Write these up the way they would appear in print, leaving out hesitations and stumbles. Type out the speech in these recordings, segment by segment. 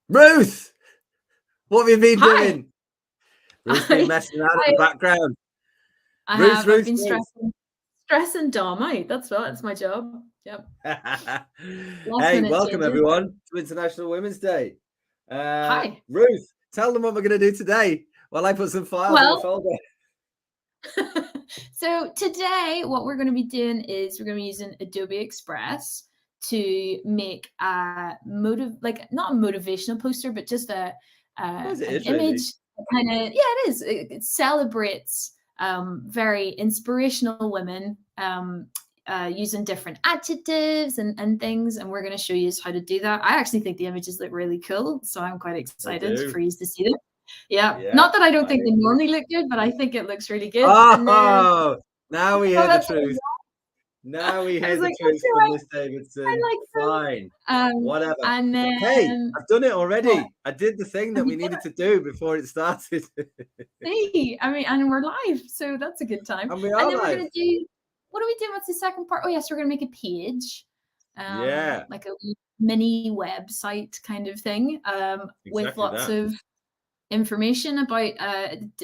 Ruth, what have you been Hi. doing? Ruth's been messing around in the background. I Ruth, have. I've been stressing Dom out. That's my job. Yep. Hey, Minute welcome changes. everyone to International Women's Day. Hi. Ruth, tell them what we're going to do today while I put some files in a folder. So today what we're going to be doing is we're going to be using Adobe Express to make not a motivational poster, but just an image. Kind of, it is. It celebrates very inspirational women using different adjectives and things, and we're going to show you how to do that. I actually think the images look really cool, so I'm quite excited for you to see them. Yeah. Not that I don't think they normally look good, but I think it looks really good. Oh, now we hear the truth. Now we hear the truth from Miss Davidson. Fine. Whatever. And then, hey, I've done it already. I did the thing that we needed to do before it started. See, I mean, and we're live, so that's a good time. And we are live. We're going to do, what do we do? What's the second part? Oh, yes, we're going to make a page. Like a mini website kind of thing with lots of information about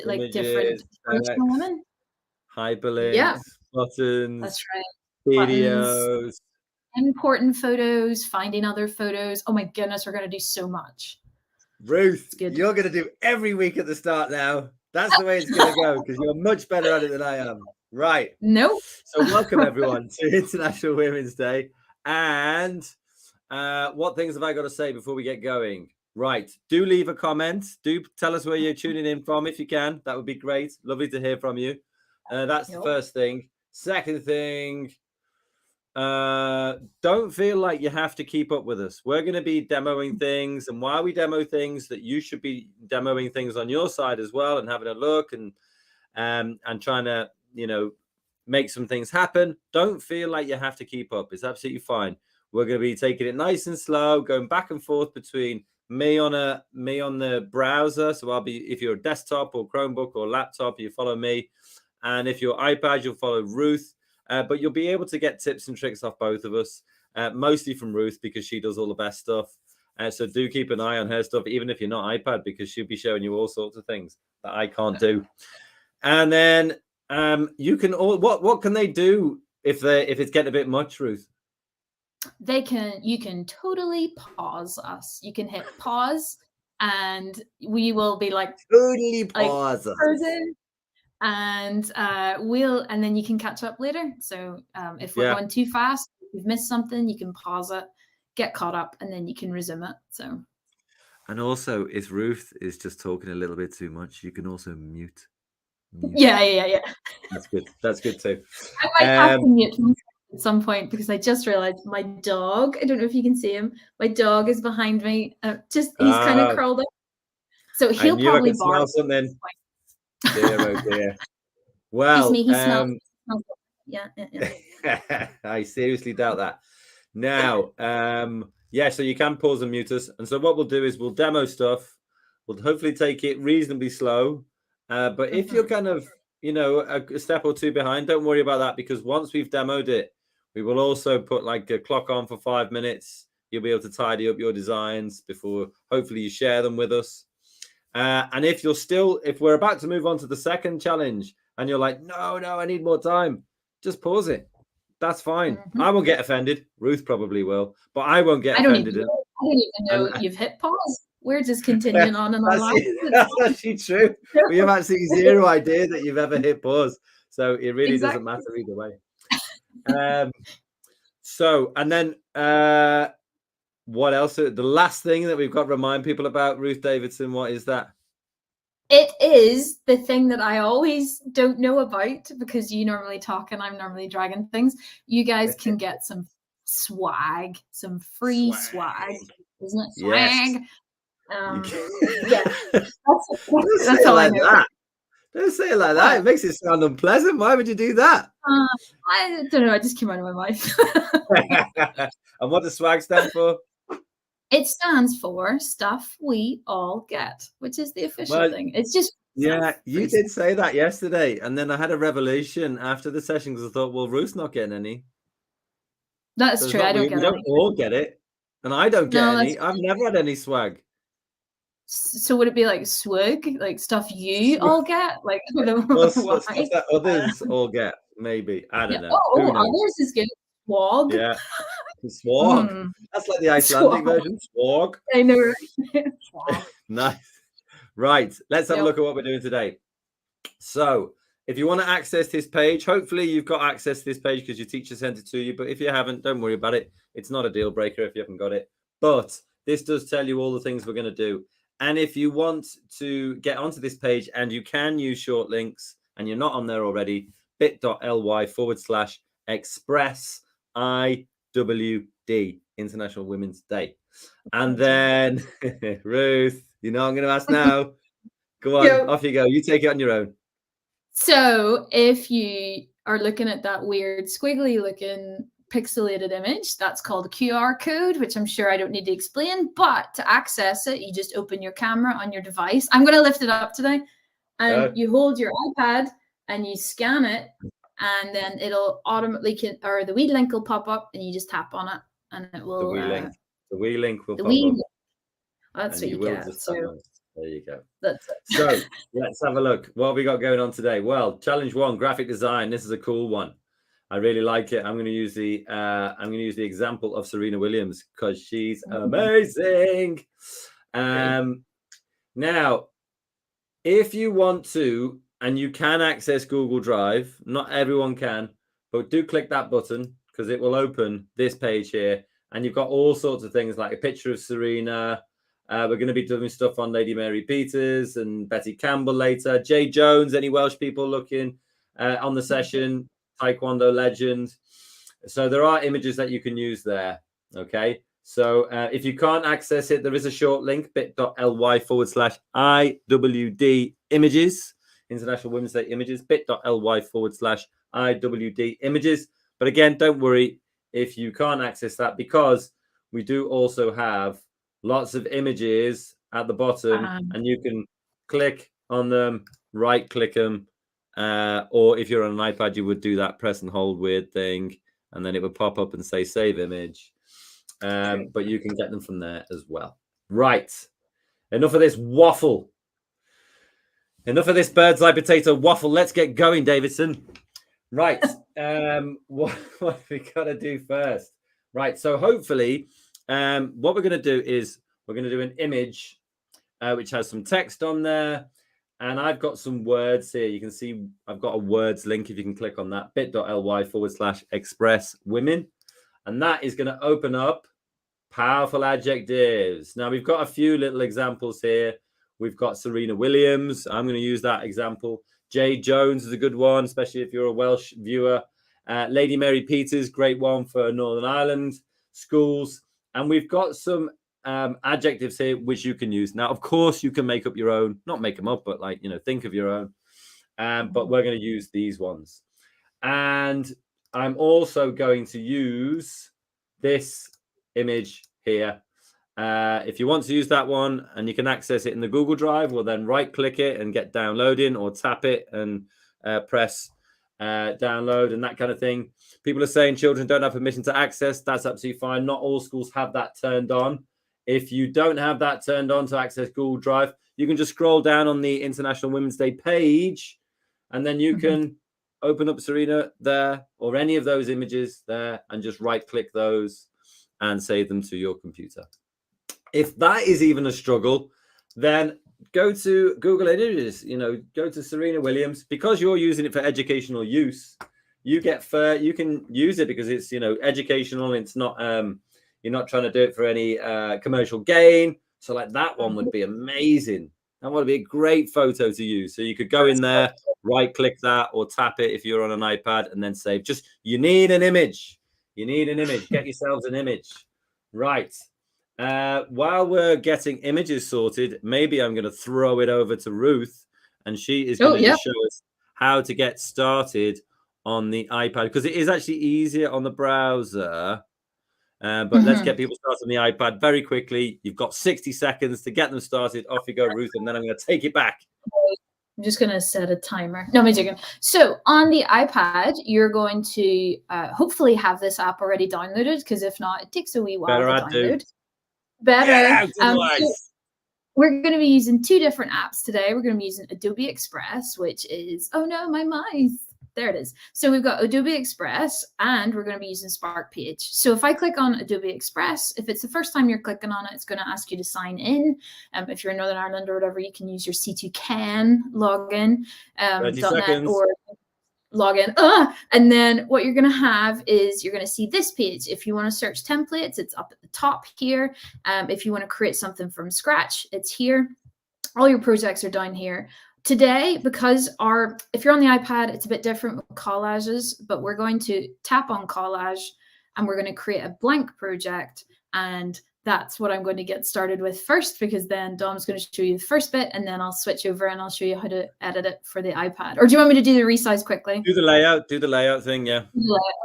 like different women. Hyperlinks, buttons. That's right. Videos. Important photos, finding other photos. Oh my goodness, we're going to do so much. Ruth, you're going to do every week at the start now. That's the way it's going to go because you're much better at it than I am. Right. Nope. So welcome everyone to International Women's Day. And what things have I got to say before we get going? Right. Do leave a comment. Do tell us where you're tuning in from if you can. That would be great. Lovely to hear from you. That's the first thing. Second thing, don't feel like you have to keep up with us. We're going to be demoing things, and while we demo things, that you should be demoing things on your side as well and having a look and trying to, make some things happen. Don't feel like you have to keep up. It's absolutely fine. We're going to be taking it nice and slow, going back and forth between me on the browser. So I'll be, if you're a desktop or Chromebook or laptop, you follow me. And if you're iPad, you'll follow Ruth. But you'll be able to get tips and tricks off both of us, mostly from Ruth because she does all the best stuff. So do keep an eye on her stuff, even if you're not iPad, because she'll be showing you all sorts of things that I can't do. And then you can what can they do if it's getting a bit much, Ruth? You can totally pause us. You can hit pause and we will be like totally pause us. And then you can catch up later. So if we're going too fast, if you've missed something, you can pause it, get caught up, and then you can resume it. So. And also, if Ruth is just talking a little bit too much, you can also mute. Yeah. That's good too. I might have to mute at some point because I just realized my dog, I don't know if you can see him, my dog is behind me. He's kind of curled up. So he'll probably bark. Something. Dear, oh dear. Well, he smells. Yeah. I seriously doubt that. Now, so you can pause and mute us. And so what we'll do is we'll demo stuff. We'll hopefully take it reasonably slow. But if you're kind of, a step or two behind, don't worry about that because once we've demoed it, we will also put like a clock on for 5 minutes. You'll be able to tidy up your designs before hopefully you share them with us. And if we're about to move on to the second challenge and you're like, no, I need more time, just pause it. That's fine. Mm-hmm. I won't get offended. Ruth probably will, but I won't get offended. I don't even know you've hit pause. We're just continuing on and on. That's actually true. We have absolutely zero idea that you've ever hit pause. So it really doesn't matter either way. And then what else? The last thing that we've got to remind people about, Ruth Davidson, what is that? It is the thing that I always don't know about because you normally talk and I'm normally dragging things. You guys can get some swag, some free swag. Isn't it? Swag. Yes. That's all I know. Don't say it like that. It makes it sound unpleasant. Why would you do that? I don't know. I just came out of my mouth. And what does swag stand for? It stands for stuff we all get, which is the official thing. It's just you did say that yesterday, and then I had a revelation after the session because I thought, well, Ruth's not getting any. That's true. I don't get it. We don't all get it, and I don't get any. I've never had any swag. So would it be like swag, like stuff you all get, like with a Well, Y? stuff that others all get, maybe. I Yeah. don't know. Who Oh, knows? others is good. Swag. Yeah. Swag. That's like the Icelandic Swag. version. Swag. I know, right? Swag. Nice. Right. Let's have a Yep. look at what we're doing today. So if you want to access this page, hopefully you've got access to this page because your teacher sent it to you. But if you haven't, don't worry about it. It's not a deal breaker if you haven't got it. But this does tell you all the things we're going to do. And if you want to get onto this page and you can use short links and you're not on there already, bit.ly/express IWD, International Women's Day. And then, Ruth, you know I'm going to ask now. Go on, Yep. off you go. You take it on your own. So if you are looking at that weird squiggly looking pixelated image, that's called a QR code, which I'm sure I don't need to explain. But to access it, you just open your camera on your device. I'm going to lift it up today. And you hold your iPad and you scan it, and then it'll automatically, or the wee link will pop up, and you just tap on it, and it will. The wee link will pop up. That's what you get. So there you go. That's it. So let's have a look. What have we got going on today? Well, challenge 1, graphic design. This is a cool one. I really like it. I'm going to use the example of Serena Williams because she's amazing. Now, if you want to, and you can access Google Drive, not everyone can, but do click that button because it will open this page here. And you've got all sorts of things like a picture of Serena. We're going to be doing stuff on Lady Mary Peters and Betty Campbell later. Jay Jones, any Welsh people looking on the session, Taekwondo legend. So there are images that you can use there. Okay. So if you can't access it, there is a short link, bit.ly/IWD images, International Women's Day images, bit.ly/IWD images. But again, don't worry if you can't access that because we do also have lots of images at the bottom and you can click on them, right click them. Or if you're on an iPad, you would do that press and hold weird thing and then it would pop up and say save image. But you can get them from there as well. Right. Enough of this waffle. Enough of this bird's eye potato waffle. Let's get going, Davidson. Right. What have we got to do first? Right. So hopefully, what we're going to do is we're going to do an image which has some text on there. And I've got some words here. You can see I've got a words link if you can click on that, bit.ly/express women. And that is going to open up powerful adjectives. Now, we've got a few little examples here. We've got Serena Williams. I'm going to use that example. Jay Jones is a good one, especially if you're a Welsh viewer. Lady Mary Peters, great one for Northern Ireland schools. And we've got some adjectives here which you can use. Now, of course, you can make up your own. Not make them up, but think of your own. But we're going to use these ones. And I'm also going to use this image here. If you want to use that one and you can access it in the Google Drive, well, then right click it and get downloading or tap it and press download and that kind of thing. People are saying children don't have permission to access. That's absolutely fine. Not all schools have that turned on. If you don't have that turned on to access Google Drive, you can just scroll down on the International Women's Day page and then you can open up Serena there or any of those images there and just right click those and save them to your computer. If that is even a struggle, then go to Google Images, go to Serena Williams. Because you're using it for educational use, you can use it because it's, educational. It's not, you're not trying to do it for any commercial gain. So like that one would be amazing. That would be a great photo to use. So you could go in there, right click that or tap it if you're on an iPad and then save. You need an image. You need an image. Get yourselves an image. Right. While we're getting images sorted, maybe I'm going to throw it over to Ruth and she is going to show us how to get started on the iPad because it is actually easier on the browser. But let's get people started on the iPad very quickly. You've got 60 seconds to get them started. Off you go, Ruth, and then I'm going to take it back. I'm just going to set a timer. No, I'm joking. So on the iPad, you're going to hopefully have this app already downloaded because if not, it takes a wee while to download. Better. we're going to be using two different apps today. We're going to be using Adobe Express, which is, oh no, my mouse. There it is. So we've got Adobe Express, and we're going to be using Spark Page. So if I click on Adobe Express, if it's the first time you're clicking on it, it's going to ask you to sign in. If you're in Northern Ireland or whatever, you can use your C2CAN login, 30 .net seconds. or login. And then what you're going to have is you're going to see this page. If you want to search templates, it's up at the top here. If you want to create something from scratch, it's here. All your projects are down here. Today, because if you're on the iPad, it's a bit different with collages, but we're going to tap on collage and we're going to create a blank project. And that's what I'm going to get started with first, because then Dom's going to show you the first bit, and then I'll switch over and I'll show you how to edit it for the iPad. Or do you want me to do the resize quickly? Do the layout thing, yeah.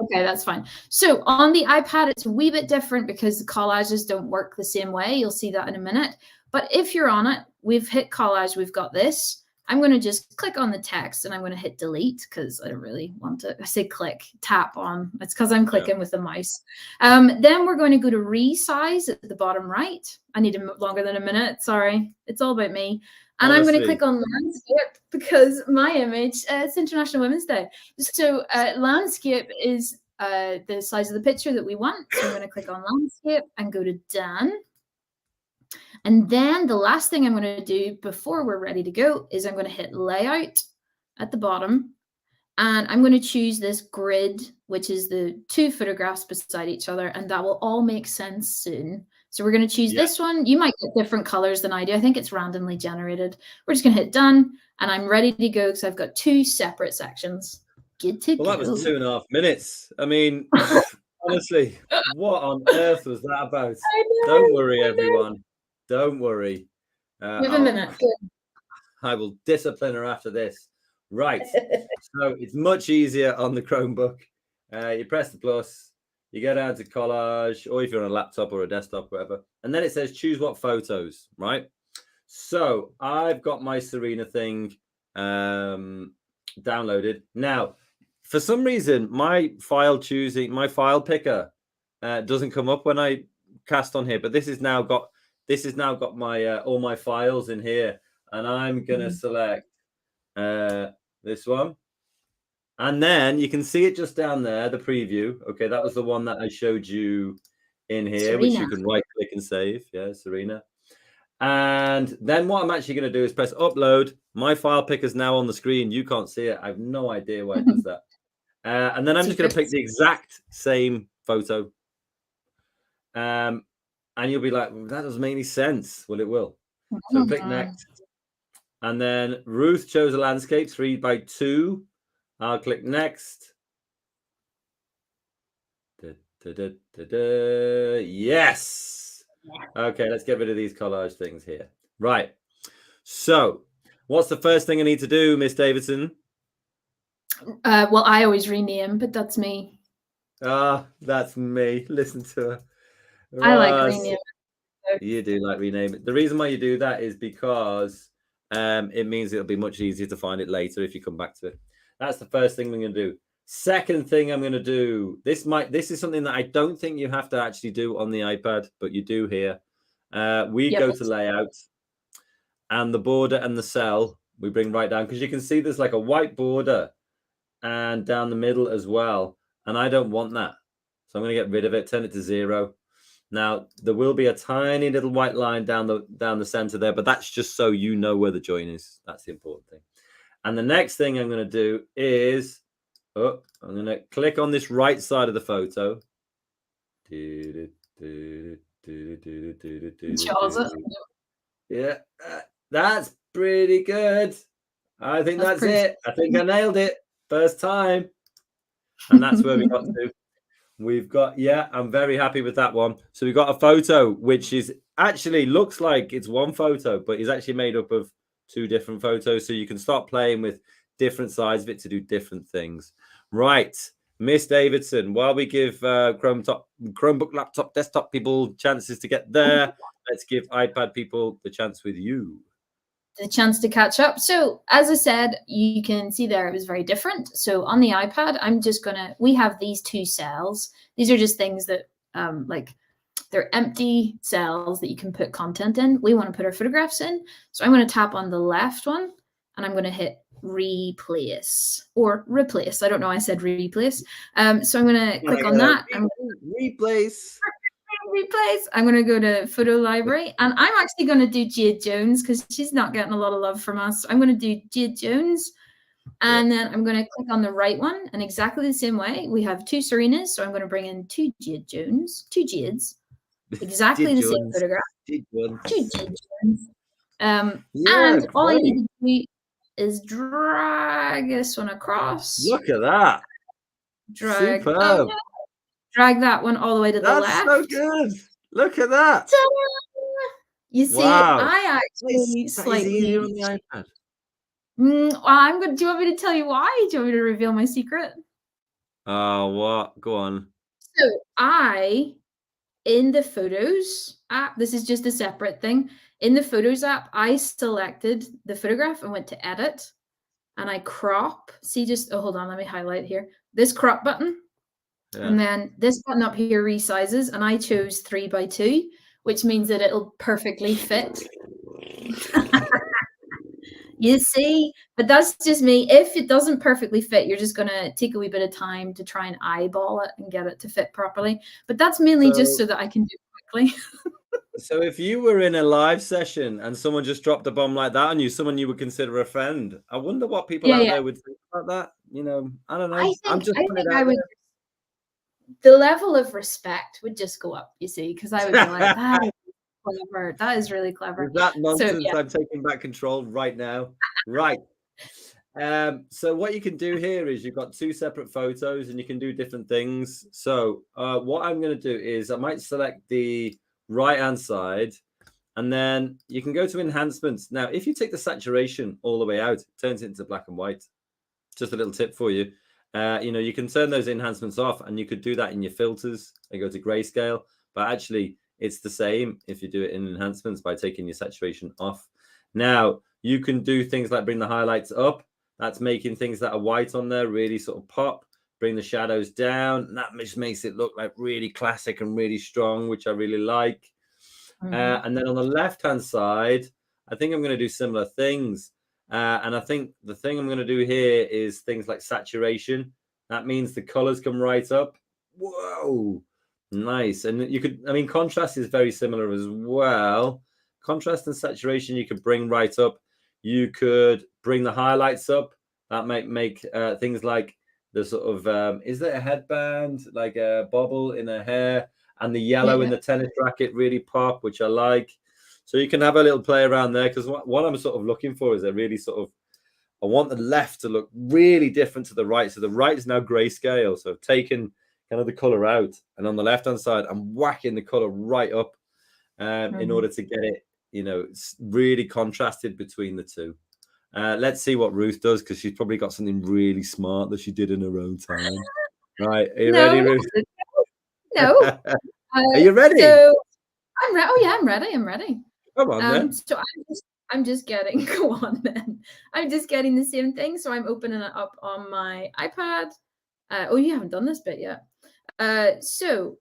Okay, that's fine. So on the iPad, it's a wee bit different because the collages don't work the same way. You'll see that in a minute. But if you're on it, we've hit collage, we've got this. I'm going to just click on the text and I'm going to hit delete because I don't really want to. I say click, tap on. It's because I'm clicking with the mouse. Then we're going to go to resize at the bottom right. I need longer than a minute. Sorry. It's all about me. And honestly, I'm going to click on landscape because my image, it's International Women's Day. So landscape is the size of the picture that we want. So I'm going to click on landscape and go to done. And then the last thing I'm going to do before we're ready to go is I'm going to hit layout at the bottom. And I'm going to choose this grid, which is the two photographs beside each other. And that will all make sense soon. So we're going to choose this one. You might get different colors than I do. I think it's randomly generated. We're just going to hit done. And I'm ready to go because I've got two separate sections. Good to go. Well, that was 2.5 minutes. I mean, honestly, what on earth was that about? Don't worry, everyone. Don't worry. Give a minute. I will discipline her after this. Right. So it's much easier on the Chromebook. You press the plus, you go down to collage, or if you're on a laptop or a desktop, whatever. And then it says choose what photos, right? So I've got my Serena thing downloaded. Now, for some reason, my file picker doesn't come up when I cast on here, but this has now got my all my files in here, and I'm gonna select this one, and then you can see it just down there, the preview. Okay, that was the one that I showed you in here, Serena, which you can right click and save. Yeah, Serena. And then what I'm actually going to do is press upload. My file picker is now on the screen. You can't see it. I have no idea why it does that. And then I'm just going to pick the exact same photo. And you'll be like, well, that doesn't make any sense. Well, it will. So click next. And then Ruth chose a landscape 3x2. I'll click next. Yes. Okay, let's get rid of these collage things here. Right. So what's the first thing I need to do, Miss Davidson? Well, I always rename, but that's me. That's me. Listen to her. I like renaming. You do like renaming. The reason why you do that is because it means it'll be much easier to find it later if you come back to it. That's the first thing we're going to do. Second thing I'm going to do, this is something that I don't think you have to actually do on the iPad, but you do here. We go to layout, and the border and the cell we bring right down, because you can see there's like a white border and down the middle as well. And I don't want that. So I'm going to get rid of it, turn it to 0. Now, there will be a tiny little white line down the center there, but that's just so you know where the join is. That's the important thing. And the next thing I'm going to do is, I'm going to click on this right side of the photo. Yeah, that's pretty good. I think that's it. I think I nailed it. First time. And that's where we got to. We've got, I'm very happy with that one. So we've got a photo, which is actually looks like it's one photo, but is actually made up of 2 different photos. So you can start playing with different sides of it to do different things. Right. Miss Davidson, while we give Chromebook, laptop, desktop people chances to get there, let's give iPad people the chance with you. The chance to catch up. So as I said, you can see there it was very different. So on the iPad, we have these 2 cells. These are just things that like they're empty cells that you can put content in. We want to put our photographs in. So I'm going to tap on the left one and I'm going to hit replace or replace. I don't know. I said replace. So I'm going to click on that. Replace. I'm going to go to photo library and I'm actually going to do Jade Jones because she's not getting a lot of love from us. So I'm going to do Jade Jones. And then I'm going to click on the right one. And exactly the same way, we have 2 Serenas. So I'm going to bring in 2 Jade Jones, 2 Jades. Exactly the same photograph. 2 Jade Jones. And all I need to do is drag this one across. Look at that. Drag. Superb. Oh, no. Drag that one all the way to the left. That's so good. Look at that. Ta-da! You see, I actually slightly easier on the iPad. Well, do you want me to tell you why? Do you want me to reveal my secret? Oh, what? Go on. So in the Photos app, this is just a separate thing. In the Photos app, I selected the photograph and went to edit and I crop. See, hold on, let me highlight here. This crop button. Yeah. And then this button up here resizes and I chose 3x2, which means that it'll perfectly fit. You see, but that's just me. If it doesn't perfectly fit, you're just going to take a wee bit of time to try and eyeball it and get it to fit properly. But that's mainly just so that I can do it quickly. So if you were in a live session and someone just dropped a bomb like that on you, someone you would consider a friend, I wonder what people out there would think about that. You know, I don't know. I think the level of respect would just go up, you see, because I would be like, that is clever. That is really clever. Is that nonsense? So, I'm taking back control right now. Right. So what you can do here is you've got 2 separate photos and you can do different things. So what I'm going to do is I might select the right-hand side and then you can go to enhancements. Now, if you take the saturation all the way out, it turns it into black and white. Just a little tip for you. You know, you can turn those enhancements off and you could do that in your filters and go to grayscale, but actually it's the same if you do it in enhancements by taking your saturation off. Now, you can do things like bring the highlights up. That's making things that are white on there really sort of pop. Bring the shadows down. And that just makes it look like really classic and really strong, which I really like. And then on the left-hand side, I think I'm going to do similar things. And I think the thing I'm going to do here is things like saturation. That means the colors come right up. Whoa. Nice. And you could, I mean, contrast is very similar as well. Contrast and saturation you could bring right up. You could bring the highlights up. That might make things like the sort of, is there a headband, like a bobble in her hair, and the yellow in the tennis racket really pop, which I like. So you can have a little play around there because what I'm sort of looking for is a really sort of, I want the left to look really different to the right. So the right is now grayscale. So I've taken kind of the color out, and on the left-hand side, I'm whacking the color right up in order to get it, you know, it's really contrasted between the two. Let's see what Ruth does because she's probably got something really smart that she did in her own time. Right? Are you ready, Ruth? No. Are you ready? So I'm ready. Oh yeah, I'm ready. I'm ready. Come on then. So I'm just getting. Go on then. I'm just getting the same thing. So I'm opening it up on my iPad. Oh, you haven't done this bit yet. So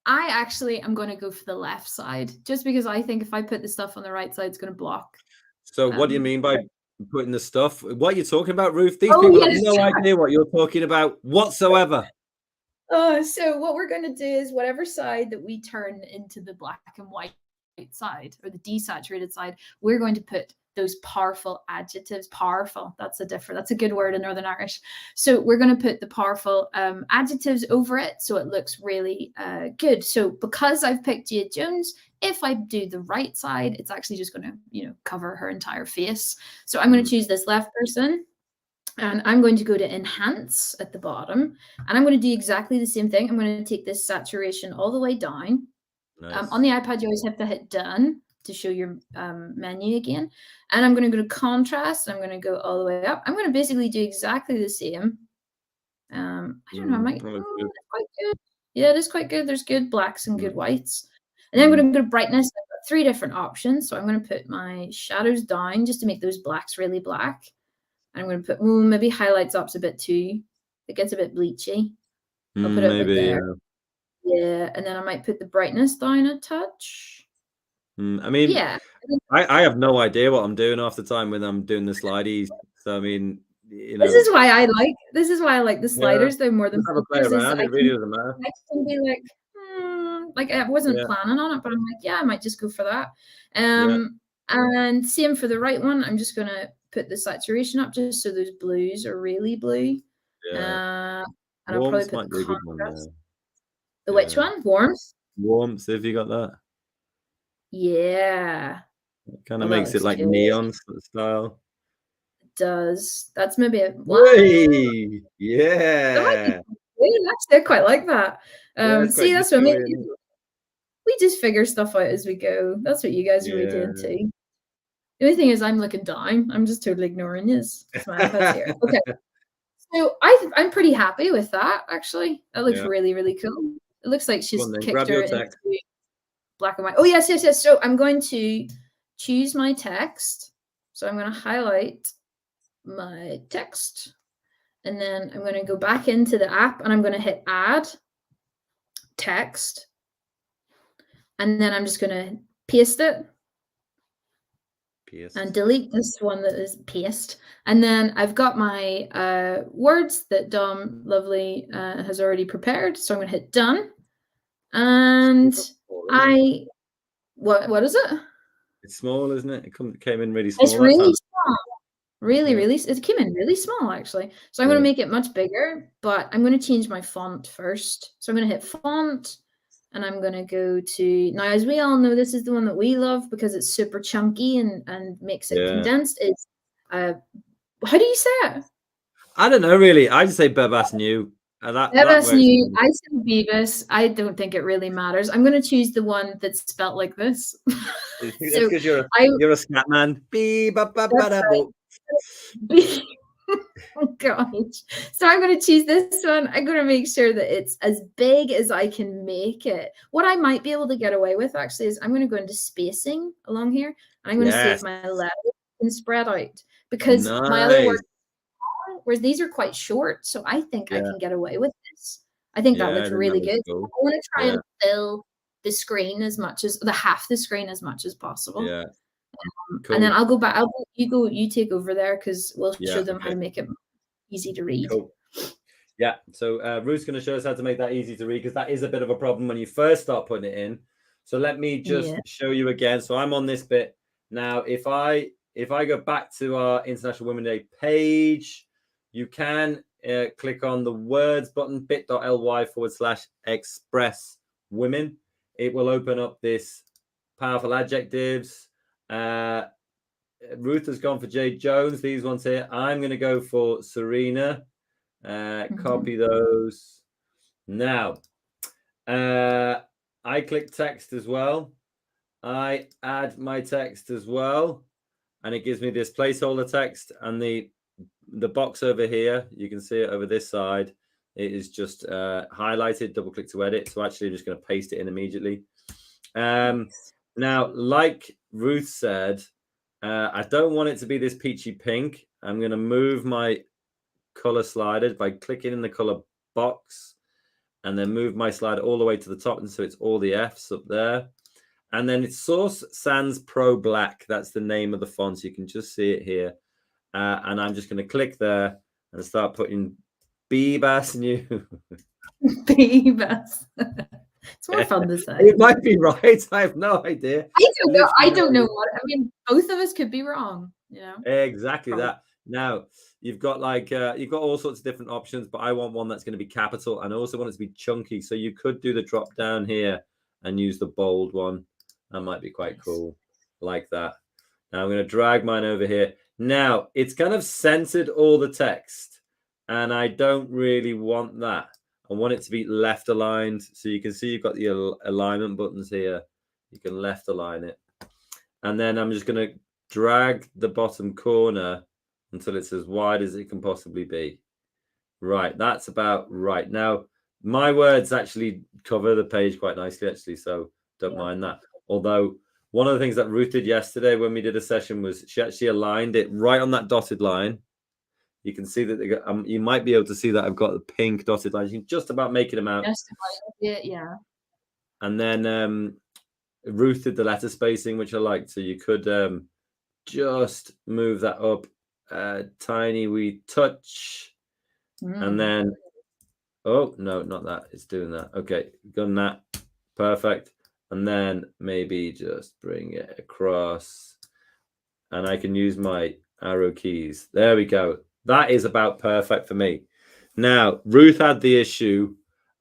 I actually am going to go for the left side just because I think if I put the stuff on the right side, it's going to block. So what do you mean by putting the stuff? What are you talking about, Ruth? These people have no idea what you're talking about whatsoever. So what we're going to do is whatever side that we turn into the black and white side or the desaturated side, we're going to put those powerful adjectives. Powerful, that's a good word in Northern Irish. So we're going to put the powerful adjectives over it so it looks really good. So because I've picked Jade Jones, if I do the right side, it's actually just going to, you know, cover her entire face. So I'm going to choose this left person. And I'm going to go to enhance at the bottom. And I'm going to do exactly the same thing. I'm going to take this saturation all the way down. Nice. On the iPad, you always have to hit done to show your menu again. And I'm going to go to contrast. I'm going to go all the way up. I'm going to basically do exactly the same. I don't know. I might. Quite good. Yeah, it is quite good. There's good blacks and good whites. And then I'm going to go to brightness. I've got 3 different options. So I'm going to put my shadows down just to make those blacks really black. I'm going to put maybe highlights up's a bit too. It gets a bit bleachy. I'll put it a bit there. Yeah, and then I might put the brightness down a touch. I mean, Yeah. I have no idea what I'm doing half the time when I'm doing the slideys. So I mean, This is why I like the sliders though more than just have a play filters. around. It really doesn't matter. I can be like I wasn't Yeah. planning on it, but I'm like, yeah, I might just go for that. Yeah. And same for the right one. I'm just gonna put the saturation up just so those blues are really blue. Yeah. And I'll probably Warmth put might the be a good one contrast. there. The which one? Warmth? Warmth, have you got that? Yeah. It kind Oh, of that makes it looks like good. neon style. It does. That's maybe a Hey, that might be yeah. good. Actually, I quite like that. Yeah, it's See, quite that's what I mean. disco, isn't it? We just figure stuff out as we go. That's what you guys are really doing Yeah. too. The only thing is I'm looking down. I'm just totally ignoring yous. My iPad's here. Okay. So I'm pretty happy with that, actually. That looks Yeah. really, really cool. It looks like she's Go on then, kicked grab her your into text. black and white. Oh, yes, yes, yes. So I'm going to choose my text. So I'm going to highlight my text. And then I'm going to go back into the app and I'm going to hit add text. And then I'm just going to paste it. And delete this one that is paste. And then I've got my words that Dom Lovely has already prepared. So I'm going to hit done. And what is it? It's small, isn't it? It came in really small. It's really small. Really, really. It came in really small, actually. So I'm going to make it much bigger, but I'm going to change my font first. So I'm going to hit font. And I'm going to go to, now as we all know, this is the one that we love because it's super chunky and makes it condensed. It's, how do you say it? I don't know, really. I just say Bebas New. Bebas New. I say Beavis. I don't think it really matters. I'm going to choose the one that's spelt like this. That's because you're a scat man. Oh gosh. So I'm going to choose this one. I'm going to make sure that it's as big as I can make it. What I might be able to get away with actually is I'm going to go into spacing along here. And I'm going to save my letters and spread out because my other words, whereas these are quite short. So I think I can get away with this. I think that looks really good. Cool. I want to try and fill the screen as much as the half the screen as much as possible. Yeah. Cool. And then I'll go back. You take over there because we'll show them how to make it easy to read. Cool. Yeah. So Ruth's going to show us how to make that easy to read because that is a bit of a problem when you first start putting it in. So let me just show you again. So I'm on this bit now. If I go back to our International Women's Day page, you can click on the words button, bit.ly/express women. It will open up this powerful adjectives. Ruth has gone for Jade Jones. These ones here. I'm going to go for Serena. Copy those. Now, I click text as well. I add my text as well. And it gives me this placeholder text. And the box over here, you can see it over this side. It is just highlighted. Double click to edit. So actually, I'm just going to paste it in immediately. Now, like Ruth said, I don't want it to be this peachy pink. I'm going to move my color slider by clicking in the color box and then move my slider all the way to the top. And so it's all the F's up there. And then it's Source Sans Pro Black. That's the name of the font. So you can just see it here. And I'm just going to click there and start putting Bebas New. Bebas. It's more fun to say. It might be right. I have no idea. I don't know what. I mean, both of us could be wrong. You know. Exactly that. Now you've got you've got all sorts of different options, but I want one that's going to be capital, and I also want it to be chunky. So you could do the drop down here and use the bold one. That might be quite cool, like that. Now I'm going to drag mine over here. Now it's kind of centered all the text, and I don't really want that. I want it to be left aligned. So you can see you've got the alignment buttons here. You can left align it. And then I'm just going to drag the bottom corner until it's as wide as it can possibly be. Right. That's about right. Now, my words actually cover the page quite nicely, actually. So don't mind that. Although one of the things that Ruth did yesterday when we did a session was she actually aligned it right on that dotted line. You can see that they got, you might be able to see that I've got the pink dotted lines. You can just about making them out. Just about it, yeah. And then Ruth did the letter spacing, which I liked. So you could just move that up a tiny wee touch. And then, oh, no, not that. It's doing that. Okay, done that. Perfect. And then maybe just bring it across. And I can use my arrow keys. There we go. That is about perfect for me. Now, Ruth had the issue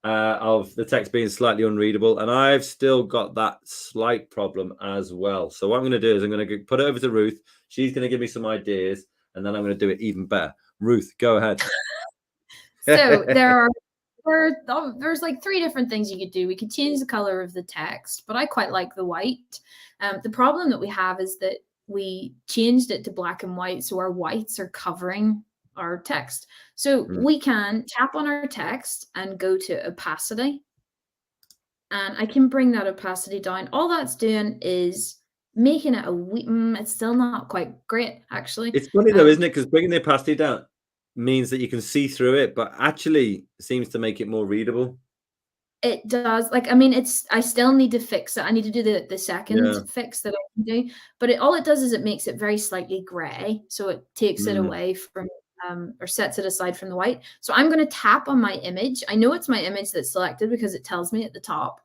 of the text being slightly unreadable, and I've still got that slight problem as well. So what I'm going to do is I'm going to put it over to Ruth. She's going to give me some ideas, and then I'm going to do it even better. Ruth, go ahead. So there's like 3 different things you could do. We could change the color of the text, but I quite like the white. The problem that we have is that we changed it to black and white, so our whites are covering our text. So we can tap on our text and go to opacity, and I can bring that opacity down. All that's doing is making it a wee, it's still not quite great, actually. It's funny though, isn't it? Because bringing the opacity down means that you can see through it, but actually seems to make it more readable. It does. Like, I mean, I still need to fix it. I need to do the second fix that I can do. But all it does is it makes it very slightly gray. So it takes it away from, or sets it aside from the white. So I'm going to tap on my image. I know it's my image that's selected because it tells me at the top.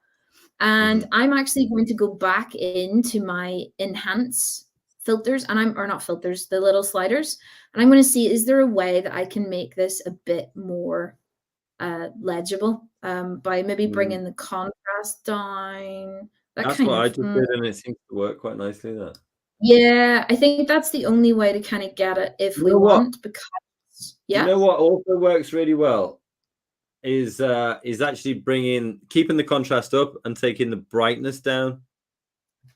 And I'm actually going to go back into my enhance filters, and or not filters, the little sliders. And I'm going to see, is there a way that I can make this a bit more legible by maybe bringing the contrast down. That's what I just did, and it seems to work quite nicely there. Yeah, I think that's the only way to kind of get it if we want, because you know what also works really well is actually keeping the contrast up and taking the brightness down.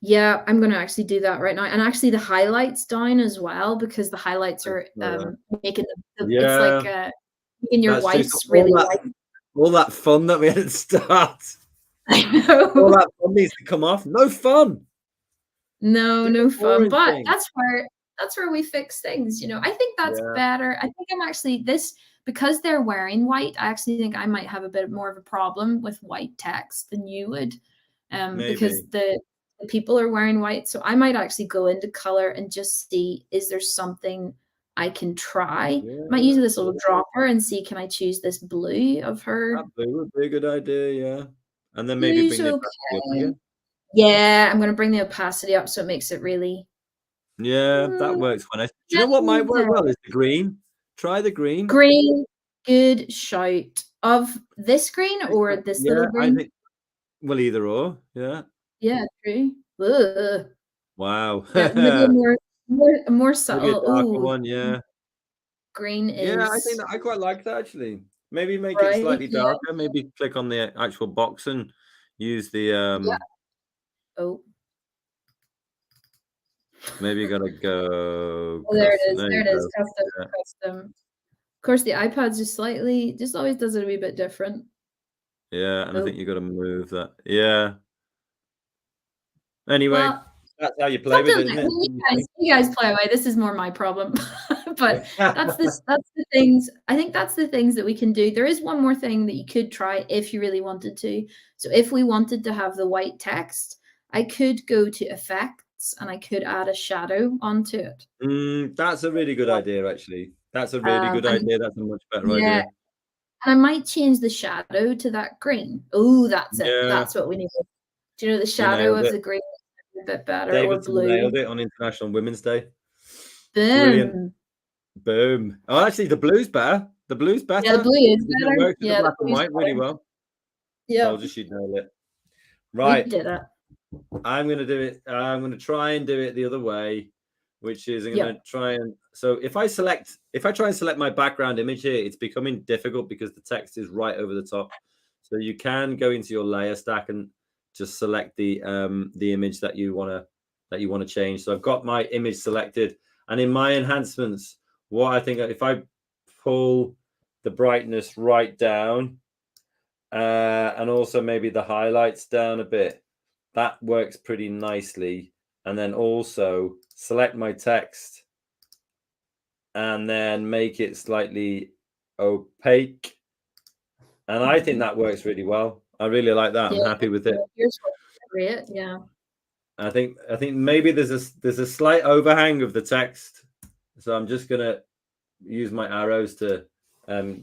Yeah, I'm going to actually do that right now, and actually the highlights down as well, because the highlights are making it's like making your whites really light. All that fun that we had at the start. I know. All that fun needs to come off. No fun. No fun. But that's where we fix things. You know, I think that's better. I think I'm actually because they're wearing white. I actually think I might have a bit more of a problem with white text than you would, because the people are wearing white. So I might actually go into color and just see, is there something I can try? I might use this little dropper and see, can I choose this blue of her? That blue would be a good idea, yeah. And then maybe bring the opacity up again. Yeah, I'm going to bring the opacity up so it makes it really. Yeah, that works fine. Do you know what might work well is the green. Try the green. Green, good shout. Of this green or this little green? I think, well, either or, yeah. Yeah, true. Ugh. Wow. Yeah, maybe more subtle. Maybe a darker one, yeah. Green is. Yeah, I think I quite like that actually. Maybe make it slightly darker. Yeah. Maybe click on the actual box and use the Oh. Maybe you gotta go. Oh, there it is. There it is. Custom. Of course, the iPad's just always does it a wee bit different. Yeah, and I think you got to move that. Yeah. Anyway, that's how you play with it, isn't it? You guys play away. This is more my problem. But that's the things. I think that's the things that we can do. There is one more thing that you could try if you really wanted to. So if we wanted to have the white text, I could go to effects and I could add a shadow onto it. That's a really good idea, actually. That's a really good idea. That's a much better idea. And I might change the shadow to that green. Oh, that's it. That's what we need. Do you know the shadow of the green is a bit better? Davidson or blue? Nailed it on International Women's Day. Boom. Brilliant. Boom. Oh, actually, the blue's better. The blue's better. Yeah, the blue is better. It works with the black and white really well. Yeah. Told you she'd nail it. Right. We did it. I'm going to do it. I'm going to try and do it the other way, which is I'm going to try and. So if I try and select my background image here, it's becoming difficult because the text is right over the top. So you can go into your layer stack and just select the image that you want to change. So I've got my image selected, and in my enhancements, what I think, if I pull the brightness right down, and also maybe the highlights down a bit, that works pretty nicely. And then also select my text and then make it slightly opaque. And I think that works really well. I really like that. I'm happy with it. Here's great. Yeah. I think maybe there's a slight overhang of the text, so I'm just gonna use my arrows to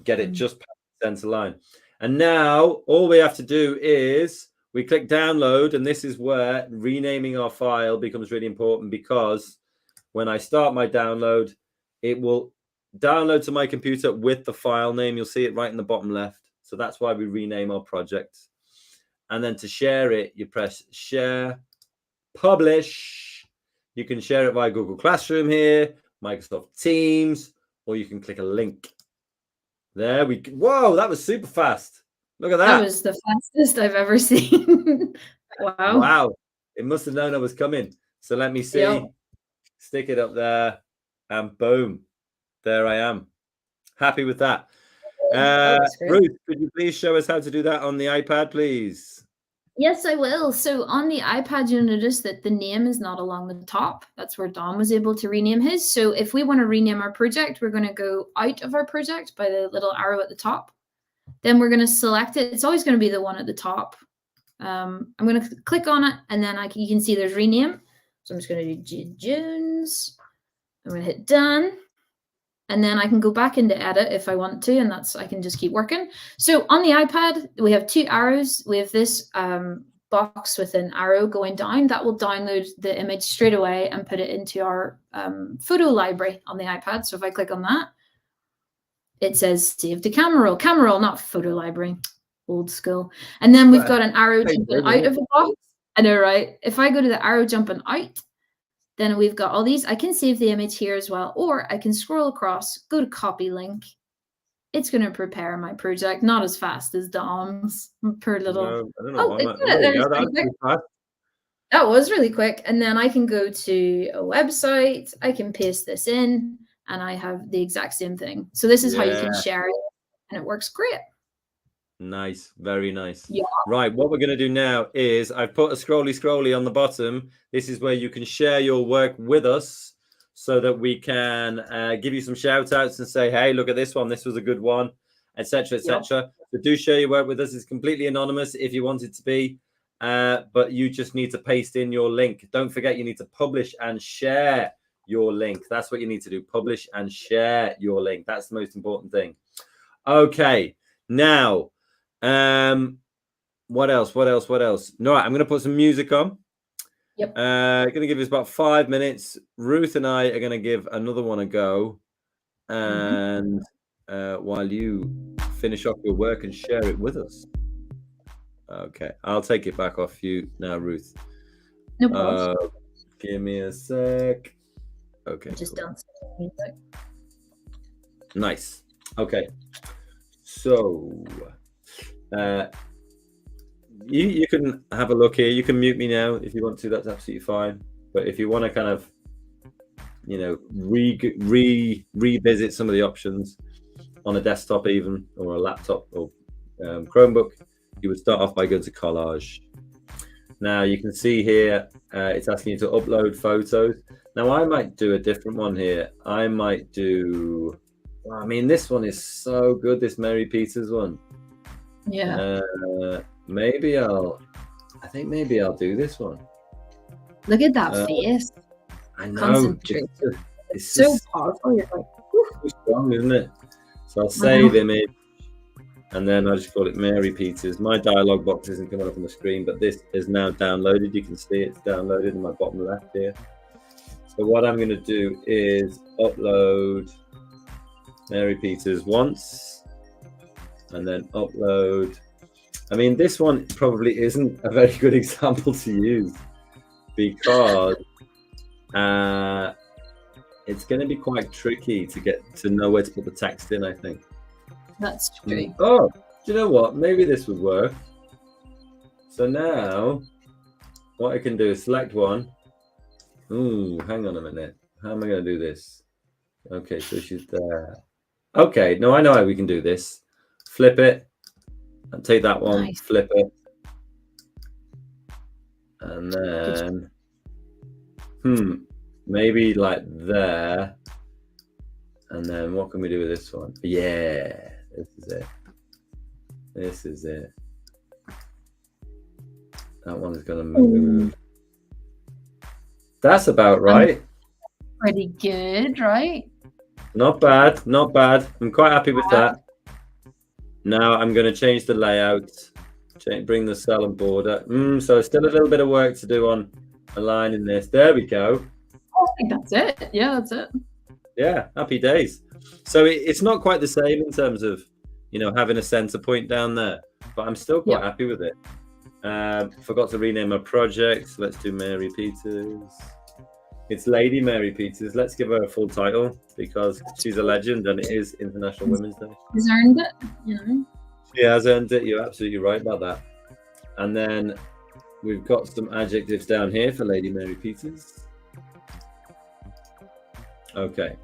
get it just past the center line. And now all we have to do is we click download, and this is where renaming our file becomes really important, because when I start my download, it will download to my computer with the file name. You'll see it right in the bottom left. So that's why we rename our project. And then to share it, you press share, publish. You can share it via Google Classroom here, Microsoft Teams, or you can click a link. There we go. Whoa, that was super fast. Look at that. That was the fastest I've ever seen. Wow. Wow. It must have known I was coming. So let me see. Yep. Stick it up there, and boom. There I am. Happy with that. Ruth, could you please show us how to do that on the iPad, please? Yes, I will. So on the iPad, you'll notice that the name is not along the top. That's where Dom was able to rename his. So if we want to rename our project, we're going to go out of our project by the little arrow at the top. Then we're going to select it. It's always going to be the one at the top. I'm going to click on it, and then you can see there's rename. So I'm just going to do Jones. I'm going to hit done. And then I can go back into edit if I want to, and I can just keep working. So on the iPad, we have two arrows. We have this box with an arrow going down. That will download the image straight away and put it into our photo library on the iPad. So if I click on that, it says save to camera roll, not photo library, old school. And then we've got an arrow jumping out of the box. I know, right? If I go to the arrow jumping out, then we've got all these. I can save the image here as well, or I can scroll across, go to copy link. It's going to prepare my project, not as fast as Dom's per little. No, I don't know that was really quick. And then I can go to a website. I can paste this in, and I have the exact same thing. So this is how you can share it, and it works great. Nice, very nice. Yeah. Right, what we're going to do now is I've put a scrolly on the bottom. This is where you can share your work with us, so that we can give you some shout outs and say, hey, look at this one, this was a good one, etc., etc. So do share your work with us. It's completely anonymous if you want it to be, but you just need to paste in your link. Don't forget, you need to publish and share your link. That's what you need to do. Publish and share your link. That's the most important thing. Okay, now what else? No, right, I'm going to put some music on. Yep. Going to give us about 5 minutes. Ruth and I are going to give another one a go, and while you finish off your work and share it with us. Okay, I'll take it back off you now, Ruth. No problem. Give me a sec. Okay. Just dance music. Nice. Okay. So you can have a look here. You can mute me now if you want to. That's absolutely fine. But if you want to kind of, revisit some of the options on a desktop even, or a laptop, or Chromebook, you would start off by going to collage. Now you can see here, it's asking you to upload photos. Now I might do a different one here. I might do, this one is so good, this Mary Peters one. Yeah. Maybe I'll do this one. Look at that face. I know. Concentrate. It's so powerful. You're like, so strong, isn't it? So I'll save image, and then I just call it Mary Peters. My dialog box isn't coming up on the screen, but this is now downloaded. You can see it's downloaded in my bottom left here. So what I'm going to do is upload Mary Peters once, and then upload. This one probably isn't a very good example to use, because it's going to be quite tricky to get to know where to put the text in, I think. That's true. Oh, do you know what? Maybe this would work. So now what I can do is select one. Ooh, hang on a minute. How am I going to do this? Okay, so she's there. Okay, no, I know how we can do this. Flip it and take that one, nice. Flip it. And then, maybe like there. And then what can we do with this one? Yeah, this is it. This is it. That one's gonna move. That's about right. Pretty good, right? Not bad, not bad. I'm quite happy with that. Now I'm going to change the layout, bring the cell and border. So still a little bit of work to do on aligning this. There we go. I think that's it. Yeah, that's it. Yeah, happy days. So it's not quite the same in terms of, having a center point down there, but I'm still quite happy with it. Forgot to rename my project. So let's do Mary Peters. It's Lady Mary Peters. Let's give her a full title because she's a legend and it is International Women's Day. She's earned it, She has earned it. You're absolutely right about that. And then we've got some adjectives down here for Lady Mary Peters. Okay.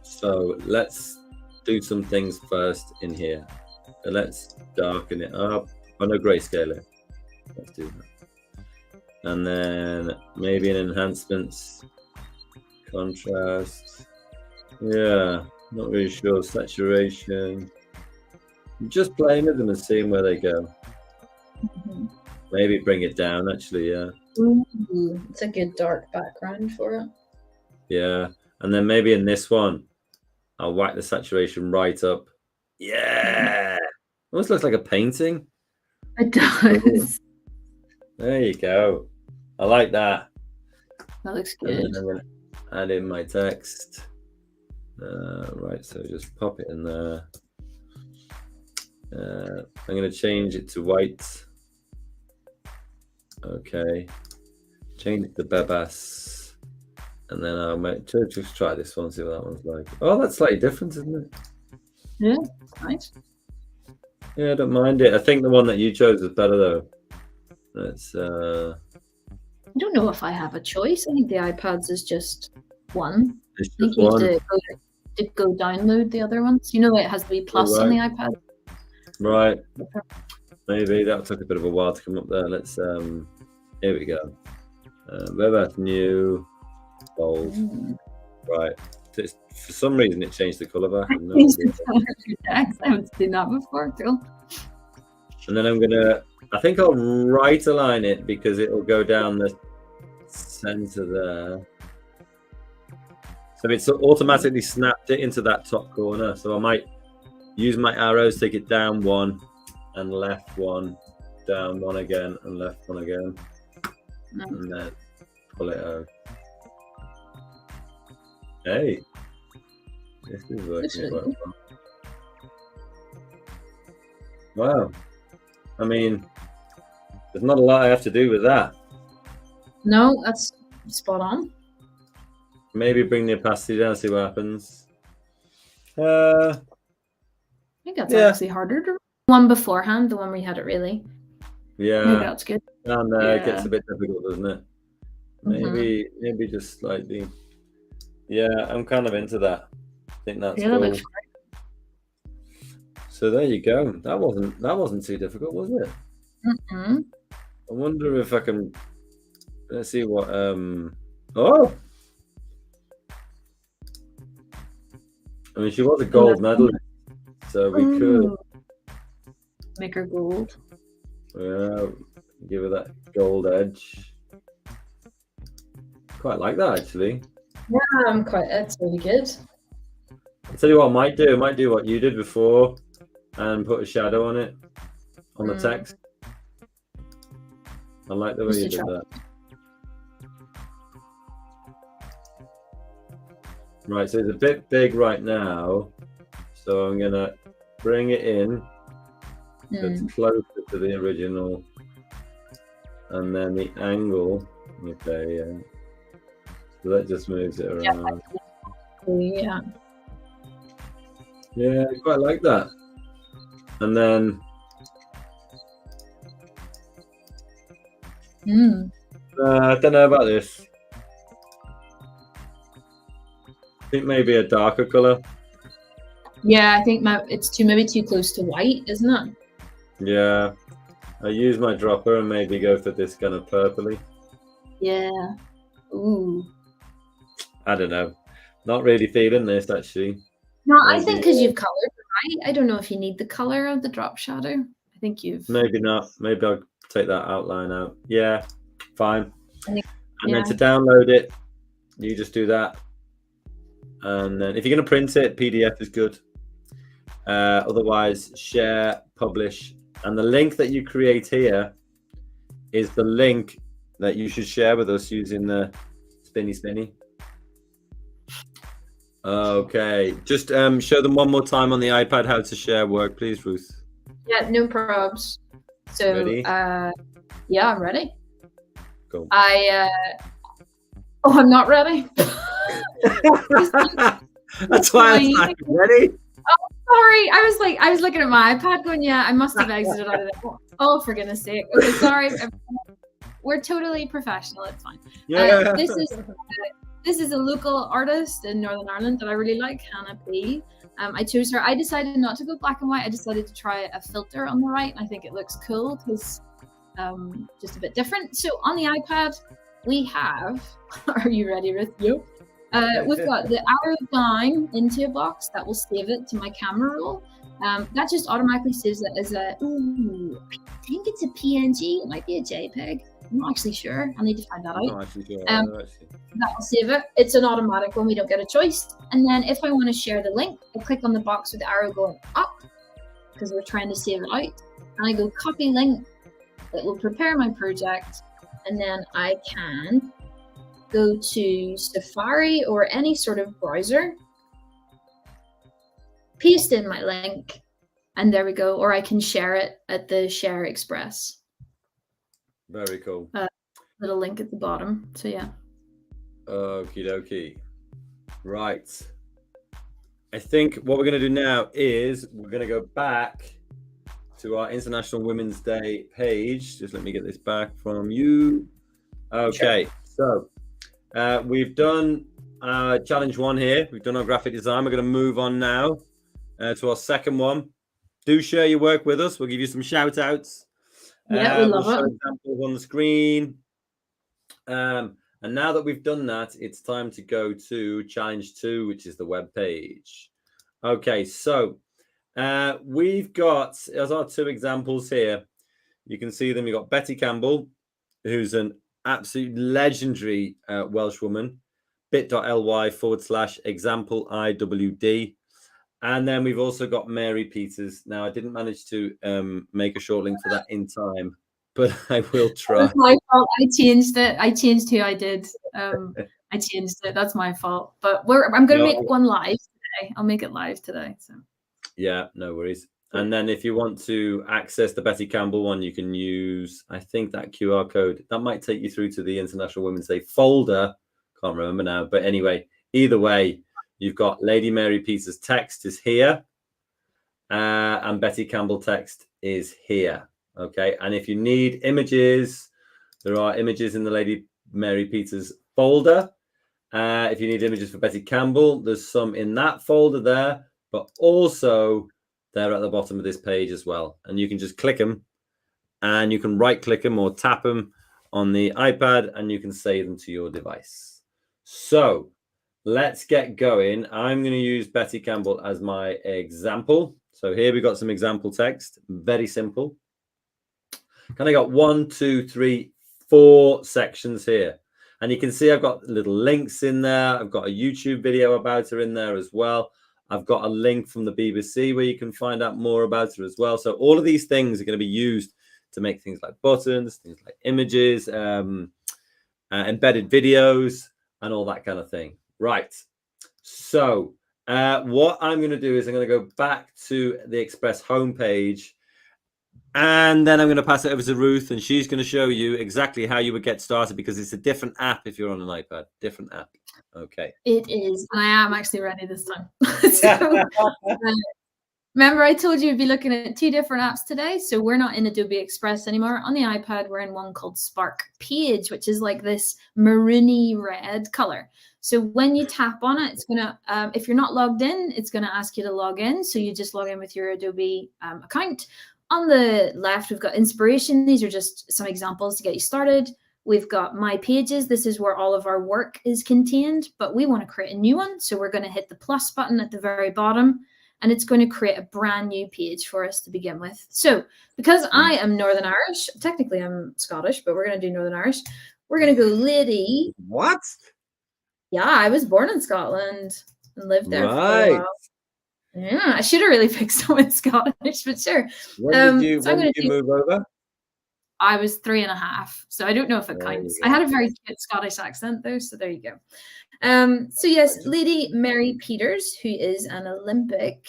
So let's do some things first in here. So let's darken it up. Oh, no grayscale it. Let's do that. And then maybe an enhancements, contrast. Yeah, not really sure. Saturation. Just playing with them and seeing where they go. Maybe bring it down, actually, yeah. Ooh, it's a good dark background for it. Yeah, and then maybe in this one, I'll whack the saturation right up. Yeah! Almost looks like a painting. It does. There you go. I like that. That looks good. And then I'm going to add in my text. Right, so just pop it in there. I'm going to change it to white. Okay. Change it to Bebas. And then I'll just try this one, see what that one's like. Oh, that's slightly different, isn't it? Yeah, nice. Yeah, I don't mind it. I think the one that you chose is better, though. Let's... I don't know if I have a choice. I think the iPads is just one. It's I think just you one. have to go download the other ones. You know, it has to be plus on the iPad. Right. Maybe that took a bit of a while to come up there. Let's here we go. Web new bold. Right. For some reason it changed the color back. I haven't seen that before. Cool. And then I think I'll right align it because it'll go down the center there. So it's automatically snapped it into that top corner. So I might use my arrows, take it down one and left one, down one again and left one again. And then pull it out. Hey, this is working quite well. Wow. I mean, there's not a lot I have to do with that. No, that's spot on. Maybe bring the opacity down, see what happens. I think that's actually harder to one beforehand, the one we had it really. Yeah. Maybe that's good. And it gets a bit difficult, doesn't it? Maybe just slightly. Yeah, I'm kind of into that. I think that's cool. That looks great. So there you go. That wasn't too difficult, was it? I wonder if I can. Let's see what. Oh. I mean, she was a gold medalist, so we could make her gold. Yeah, give her that gold edge. Quite like that, actually. Yeah, that's really good. I'll tell you what I might do. I might do what you did before and put a shadow on it, on the text. I like the way you did that. Right, so it's a bit big right now, so I'm going to bring it in. It's closer to the original. And then the angle, okay, yeah. So that just moves it around. Yeah. Yeah, I quite like that. And then I don't know about this. I think maybe a darker color. Yeah, I think it's maybe too close to white, isn't it? Yeah. I use my dropper and maybe go for this kind of purpley. Yeah. Ooh. I don't know. Not really feeling this, actually. No, I think because you've colored, right? I don't know if you need the color of the drop shadow. I think you've... Maybe not. Maybe I'll take that outline out. Yeah, fine. Think, and then to download it, you just do that. And then if you're going to print it, PDF is good. Otherwise, share, publish. And the link that you create here is the link that you should share with us using the spinny. Okay, just show them one more time on the iPad how to share work, please, Ruth. Yeah, no probs. So, ready? Yeah, I'm ready. Go. Oh, I'm not ready. That's why I was like, ready? Oh, sorry. I was looking at my iPad going, yeah, I must have exited out of it. Oh, for goodness sake. Okay, sorry. We're totally professional. It's fine. Yeah. This is a local artist in Northern Ireland that I really like, Hannah P. I chose her. I decided not to go black and white. I decided to try a filter on the right. I think it looks cool because just a bit different. So on the iPad, we have, are you ready, Ruth? Yep. We've got the arrow down into a box that will save it to my camera roll. That just automatically saves it as I think it's a PNG. It might be a JPEG. I'm not actually sure. I need to find that out. Not actually sure. That'll save it. It's an automatic one. We don't get a choice. And then if I want to share the link, I click on the box with the arrow going up because we're trying to save it out. And I go copy link. It will prepare my project. And then I can go to Safari or any sort of browser, paste in my link, and there we go. Or I can share it at the Share Express. Very cool. Little link at the bottom. So yeah. Okie dokie. Right. I think what we're going to do now is we're going to go back to our International Women's Day page. Just let me get this back from you. Okay. Sure. So we've done challenge 1 here. We've done our graphic design. We're going to move on now to our second one. Do share your work with us. We'll give you some shout outs. Yeah, we love we'll show it. examples on the screen. And now that we've done that, it's time to go to challenge 2, which is the web page. Okay, so we've got, as our 2 examples here, you can see them. You've got Betty Campbell, who's an absolute legendary Welsh woman, bit.ly/example IWD. And then we've also got Mary Peters. Now, I didn't manage to make a short link for that in time, but I will try. It's my fault. I changed it. I changed who I did. I changed it. That's my fault. But I'm going to make one live today. I'll make it live today. So. Yeah, no worries. And then if you want to access the Betty Campbell one, you can use, I think, that QR code. That might take you through to the International Women's Day folder. Can't remember now. But anyway, either way, you've got Lady Mary Peters text is here. And Betty Campbell text is here. Okay. And if you need images, there are images in the Lady Mary Peters folder. If you need images for Betty Campbell, there's some in that folder there, but also they're at the bottom of this page as well. And you can just click them and you can right click them or tap them on the iPad and you can save them to your device. So let's get going. I'm going to use Betty Campbell as my example. So here we've got some example text, very simple. Kind of got 1, 2, 3, 4 sections here. And you can see I've got little links in there. I've got a YouTube video about her in there as well. I've got a link from the BBC where you can find out more about her as well. So all of these things are going to be used to make things like buttons, things like images, embedded videos, and all that kind of thing. Right. So what I'm going to do is I'm going to go back to the Express homepage. And then I'm going to pass it over to Ruth, and she's going to show you exactly how you would get started because it's a different app if you're on an iPad. Different app. Okay. It is. And I am actually ready this time. So, remember, I told you we'd be looking at 2 different apps today. So we're not in Adobe Express anymore. On the iPad, we're in one called Spark Page, which is like this maroony red color. So when you tap on it, it's going to, if you're not logged in, it's going to ask you to log in. So you just log in with your Adobe account. On the left, we've got inspiration. These are just some examples to get you started. We've got My Pages. This is where all of our work is contained, but we want to create a new one. So we're going to hit the plus button at the very bottom, and it's going to create a brand new page for us to begin with. So because I am Northern Irish, technically I'm Scottish, but we're going to do Northern Irish. We're going to go Lady. What? Yeah, I was born in Scotland and lived there for a while. Yeah, I should have really picked someone Scottish, but sure. When did you move over? I was 3.5, so I don't know if it counts. I had a very cute Scottish accent though, so there you go. So yes, Lady Mary Peters, who is an Olympic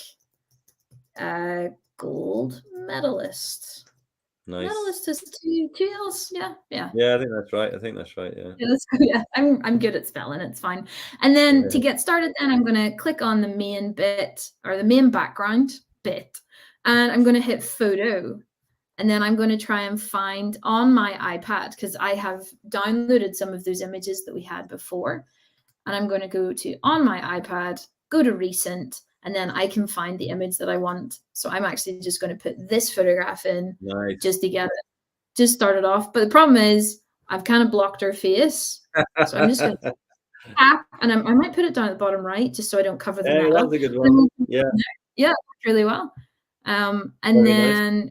gold medalist. Nice. Medalist is two L's. Yeah. Yeah, I think that's right. Yeah. Yeah, I'm good at spelling. It's fine. And then to get started, then I'm going to click on the main bit or the main background bit, and I'm going to hit photo. And then I'm going to try and find on my iPad, because I have downloaded some of those images that we had before. And I'm going to go to on my iPad, go to recent, and then I can find the image that I want. So I'm actually just going to put this photograph in just to get it, just start it off. But the problem is I've kind of blocked her face. So I'm just going to tap, and I might put it down at the bottom right, just so I don't cover the medal. That's a good one. Yeah, really well. And very then nice.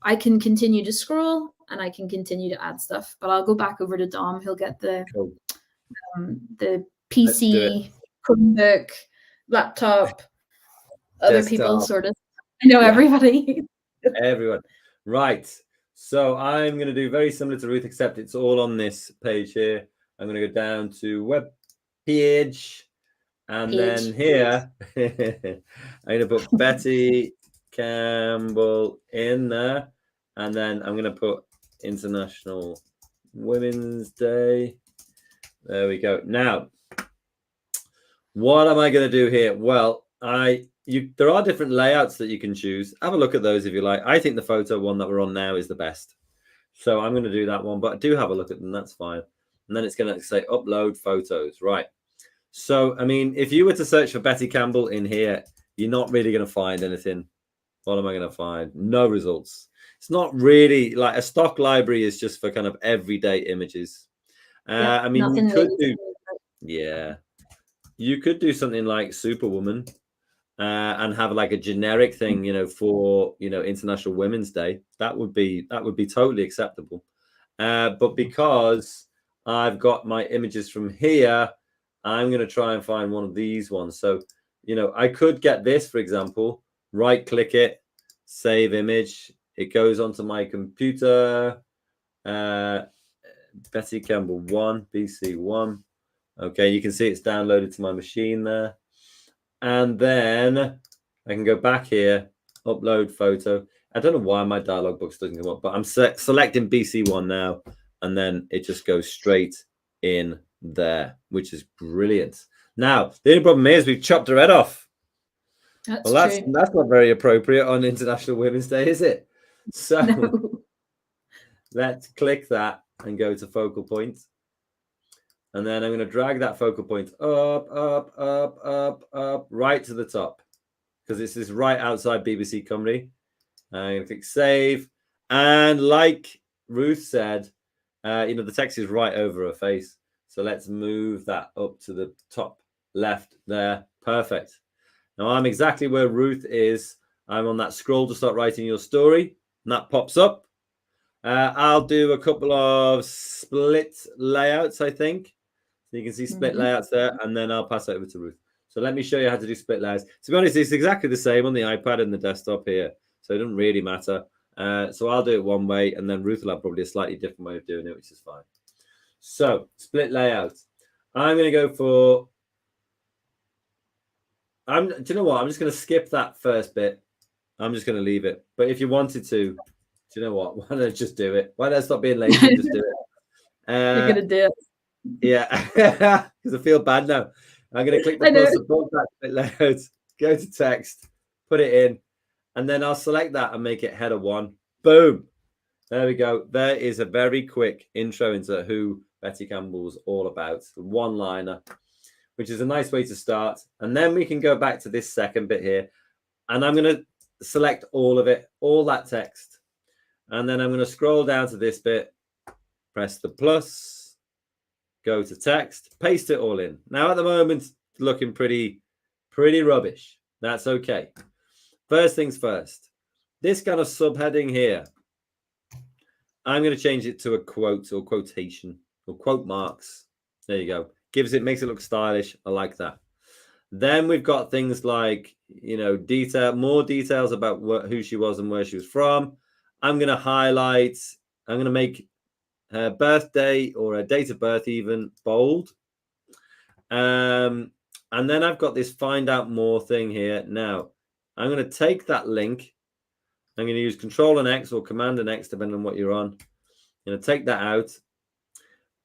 I can continue to scroll and I can continue to add stuff, but I'll go back over to Dom. He'll get the PC, Chromebook, laptop, other desktop. People sort of. I know everybody. Everyone. Right. So I'm going to do very similar to Ruth, except it's all on this page here. I'm going to go down to web page. And then here, I'm going to put Betty Campbell in there. And then I'm going to put International Women's Day. There we go. Now, what am I going to do here? Well, there are different layouts that you can choose. Have a look at those if you like. I think the photo one that we're on now is the best. So I'm going to do that one, but do have a look at them. That's fine. And then it's going to say upload photos. Right. So, I mean, if you were to search for Betty Campbell in here, you're not really going to find anything. What am I going to find? No results. It's not really like a stock library is just for kind of everyday images. I mean, you could do, you could do something like Superwoman and have like a generic thing, for, International Women's Day. That would be totally acceptable. But because I've got my images from here, I'm going to try and find one of these ones. So, I could get this, for example, right click it, save image. It goes onto my computer. Betty Campbell 1, BC 1. Okay, you can see it's downloaded to my machine there. And then I can go back here, upload photo. I don't know why my dialog box doesn't come up, but I'm selecting BC1 now. And then it just goes straight in there, which is brilliant. Now, the only problem is we've chopped her head off. That's not very appropriate on International Women's Day, is it? So let's click that and go to focal point. And then I'm going to drag that focal point up, right to the top, because this is right outside BBC Cymru. I'm going to click save. And like Ruth said, the text is right over her face. So let's move that up to the top left there. Perfect. Now I'm exactly where Ruth is. I'm on that scroll to start writing your story. And that pops up. I'll do a couple of split layouts, I think. So you can see split layouts there, and then I'll pass it over to Ruth. So let me show you how to do split layouts. To be honest, it's exactly the same on the iPad and the desktop here. So it doesn't really matter. So I'll do it one way, and then Ruth will have probably a slightly different way of doing it, which is fine. So split layouts. I'm going to go for... do you know what? I'm just going to skip that first bit. I'm just going to leave it. But if you wanted to, do you know what? Why don't I just do it? Why don't I stop being lazy and just do it? You're going to do it. Yeah, because I feel bad now. I'm going to click the plus support that bit layout, go to text, put it in, and then I'll select that and make it header 1. Boom. There we go. There is a very quick intro into who Betty Campbell's all about. One-liner, which is a nice way to start. And then we can go back to this second bit here. And I'm going to select all of it, all that text. And then I'm going to scroll down to this bit. press the plus, go to text, paste it all in. Now at the moment, it's looking pretty rubbish. That's okay. First things first, this kind of subheading here, I'm going to change it to a quote or quotation or quote marks. There you go. Makes it look stylish. I like that. Then we've got things like, more details about who she was and where she was from. I'm going to make her birthday or her date of birth even bold. And then I've got this find out more thing here. Now, I'm going to take that link. I'm going to use Control and X or Command and X, depending on what you're on. I'm going to take that out.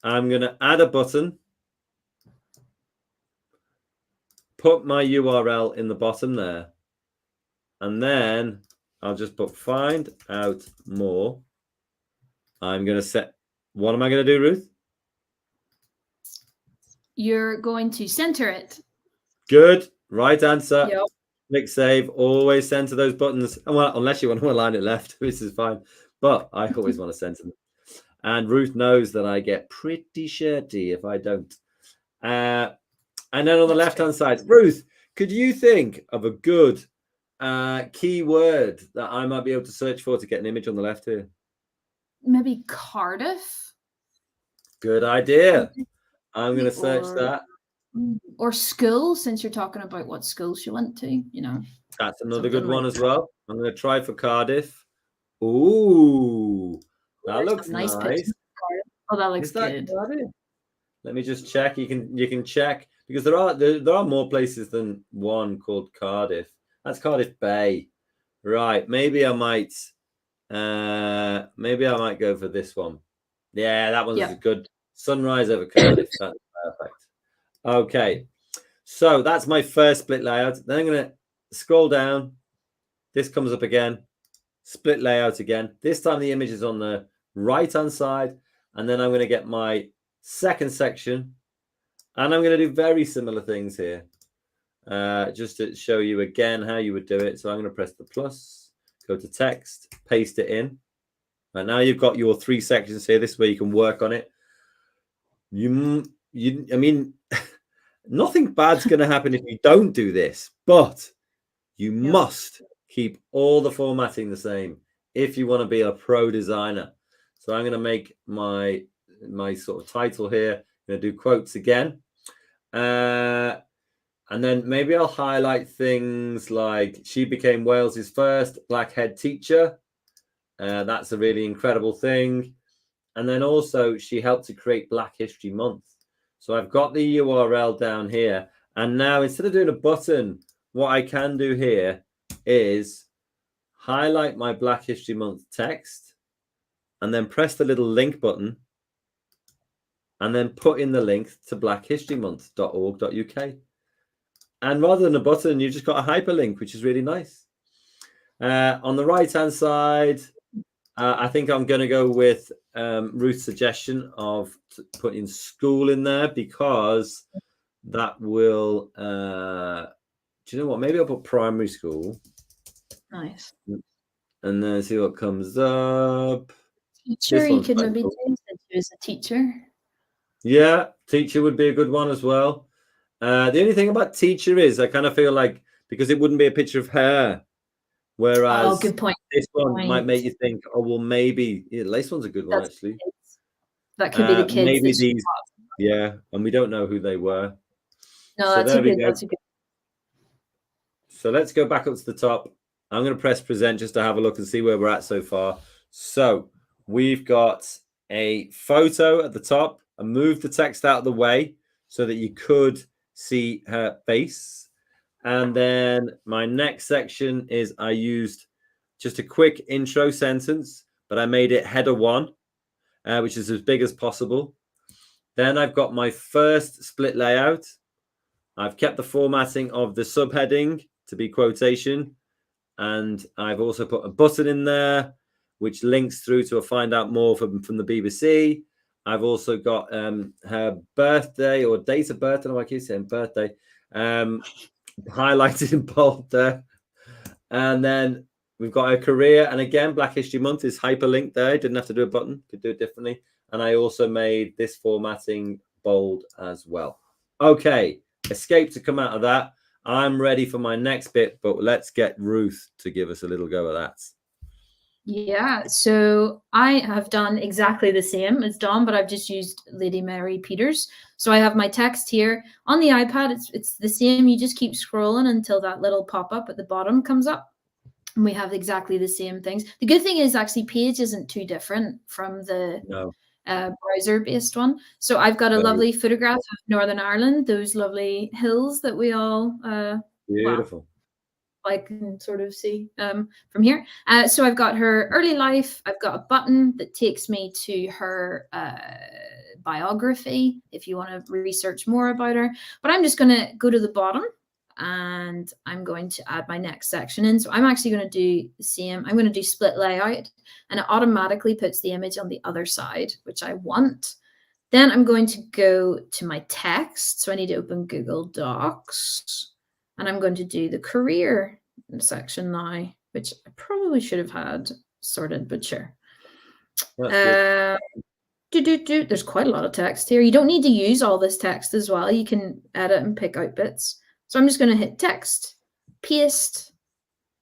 I'm going to add a button. Put my URL in the bottom there. And then I'll just put find out more. I'm going to set, what am I going to do, Ruth? You're going to center it. Good. Right answer. Yep. Click save. Always center those buttons. Well, unless you want to align it left, which is fine. But I always want to center them. And Ruth knows that I get pretty shirty if I don't. And then on the left-hand side, Ruth, could you think of a good keyword that I might be able to search for to get an image on the left here? Maybe Cardiff. Good idea. I'm going to search that. Or school, since you're talking about what school she went to, That's another good one as well. I'm going to try for Cardiff. Ooh, that looks nice. Oh, that looks good. Let me just check. You can check, because there are more places than one called Cardiff. That's Cardiff Bay. Right. Maybe I might go for this one. Yeah, that one's good. Sunrise over Cardiff. That's perfect. Okay. So that's my first split layout. Then I'm going to scroll down. This comes up again. Split layout again. This time the image is on the right-hand side. And then I'm going to get my second section. And I'm going to do very similar things here. Just to show you again how you would do it. So I'm going to press the plus, go to text, paste it in. And now you've got your 3 sections here. This way you can work on it. I mean, nothing bad's going to happen if you don't do this, but you must keep all the formatting the same if you want to be a pro designer. So I'm going to make my sort of title here. I'm going to do quotes again. And then maybe I'll highlight things like she became Wales's first black head teacher. That's a really incredible thing. And then also she helped to create Black History Month. So I've got the URL down here. And now instead of doing a button, what I can do here is highlight my Black History Month text and then press the little link button and then put in the link to blackhistorymonth.org.uk. And rather than a button, you've just got a hyperlink, which is really nice. On the right-hand side, I think I'm going to go with Ruth's suggestion of putting school in there, because that will, do you know what? Maybe I'll put primary school. Nice. And then see what comes up. Teacher, you could maybe do since she was a teacher. Yeah, teacher would be a good one as well. The only thing about teacher is I kind of feel like, because it wouldn't be a picture of her, whereas good point. This one might make you think, oh, well, maybe this one's a good one, actually. That could be the kids. Maybe these, and we don't know who they were. No, so that's a good. So let's go back up to the top. I'm going to press present just to have a look and see where we're at so far. So we've got a photo at the top. I moved the text out of the way so that you could see her face. And then my next section is I used just a quick intro sentence, but I made it header 1, which is as big as possible. Then I've got my first split layout. I've kept the formatting of the subheading to be quotation. And I've also put a button in there, which links through to a find out more from the BBC. I've also got her birthday or date of birth. I don't know why I keep saying birthday. Highlighted in bold there. And then we've got her career. And again, Black History Month is hyperlinked there. Didn't have to do a button. Could do it differently. And I also made this formatting bold as well. Okay, escape to come out of that. I'm ready for my next bit, but let's get Ruth to give us a little go of that. Yeah, so I have done exactly the same as Dom, but I've just used Lady Mary Peters. So I have my text here on the iPad. It's the same. You just keep scrolling until that little pop-up at the bottom comes up. And we have exactly the same things. The good thing is actually Page isn't too different from the browser-based one. So I've got a lovely photograph of Northern Ireland, those lovely hills that we all beautiful. Well, I can sort of see from here. So I've got her early life. I've got a button that takes me to her biography if you want to research more about her. But I'm just going to go to the bottom and I'm going to add my next section in. So I'm actually going to do the same. I'm going to do split layout, and it automatically puts the image on the other side, which I want. Then I'm going to go to my text. So I need to open Google Docs. And I'm going to do the career section now, which I probably should have had sorted, but sure. There's quite a lot of text here. You don't need to use all this text as well. You can edit and pick out bits. So I'm just going to hit text, paste,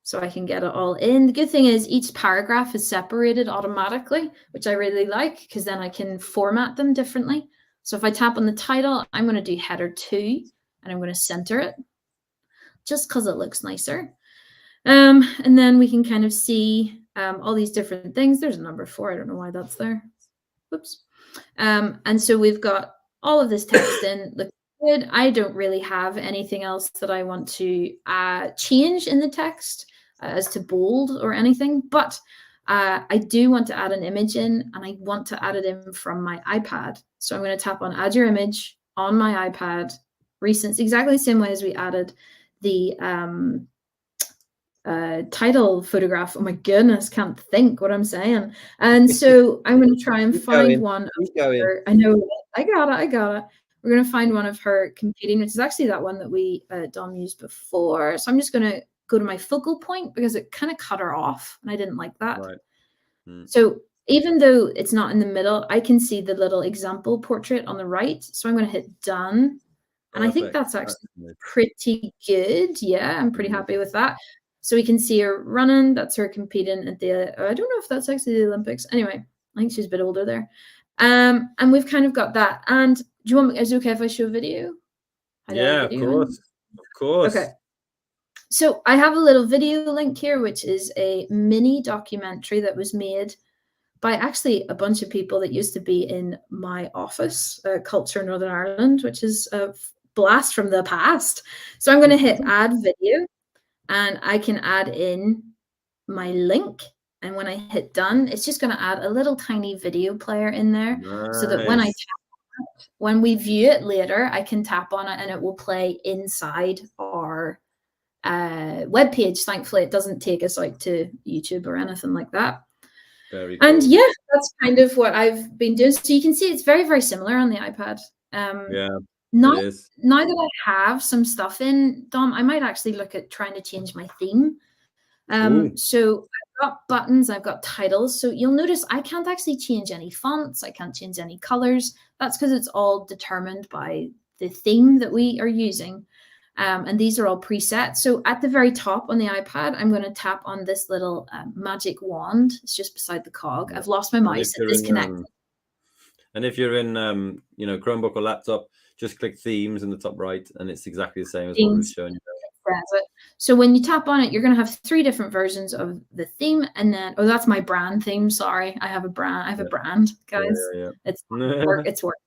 so I can get it all in. The good thing is each paragraph is separated automatically, which I really like because then I can format them differently. So if I tap on the title, I'm going to do header 2 and I'm going to center it, just because it looks nicer. And then we can kind of see all these different things. There's a number 4. I don't know why that's there. Whoops. And so we've got all of this text in. Looks good. I don't really have anything else that I want to change in the text as to bold or anything, but I do want to add an image in, and I want to add it in from my iPad. So I'm going to tap on add your image on my iPad. Recent, exactly the same way as we added the title photograph. Oh my goodness, can't think what I'm saying. And so I'm going to try and find one of her. I know, I got it. We're going to find one of her competing, which is actually that one that we Dom used before. So I'm just going to go to my focal point because it kind of cut her off and I didn't like that. Right. So even though it's not in the middle, I can see the little example portrait on the right. So I'm going to hit done. And I think that's actually pretty good. Yeah, I'm pretty happy with that. So we can see her running. That's her competing at the, I don't know if that's actually the Olympics. Anyway, I think she's a bit older there. And we've kind of got that. And do you want me, is it okay if I show a video? Yeah, of course. Of course. Okay. So I have a little video link here, which is a mini documentary that was made by actually a bunch of people that used to be in my office, Culture Northern Ireland, which is a blast from the past. So I'm going to hit add video and I can add in my link. And when I hit done, it's just going to add a little tiny video player in there so that when I tap on it, when we view it later, I can tap on it and it will play inside our web page. Thankfully, it doesn't take us out to YouTube or anything like that. Very cool. And yeah, that's kind of what I've been doing. So you can see it's very, very similar on the iPad. Yeah. Now that I have some stuff in, Dom, I might actually look at trying to change my theme. So I've got buttons, I've got titles. So you'll notice I can't actually change any fonts. I can't change any colors. That's because it's all determined by the theme that we are using. And these are all preset. So at the very top on the iPad, I'm going to tap on this little magic wand. It's just beside the cog. I've lost my mouse. It's disconnected. And if you're in, Chromebook or laptop, just click themes in the top right, and it's exactly the same as what we've shown you. So when you tap on it, you're going to have 3 different versions of the theme, and then that's my brand theme. Sorry, I have a brand. I have a brand, guys. Yeah. It's work. It's work.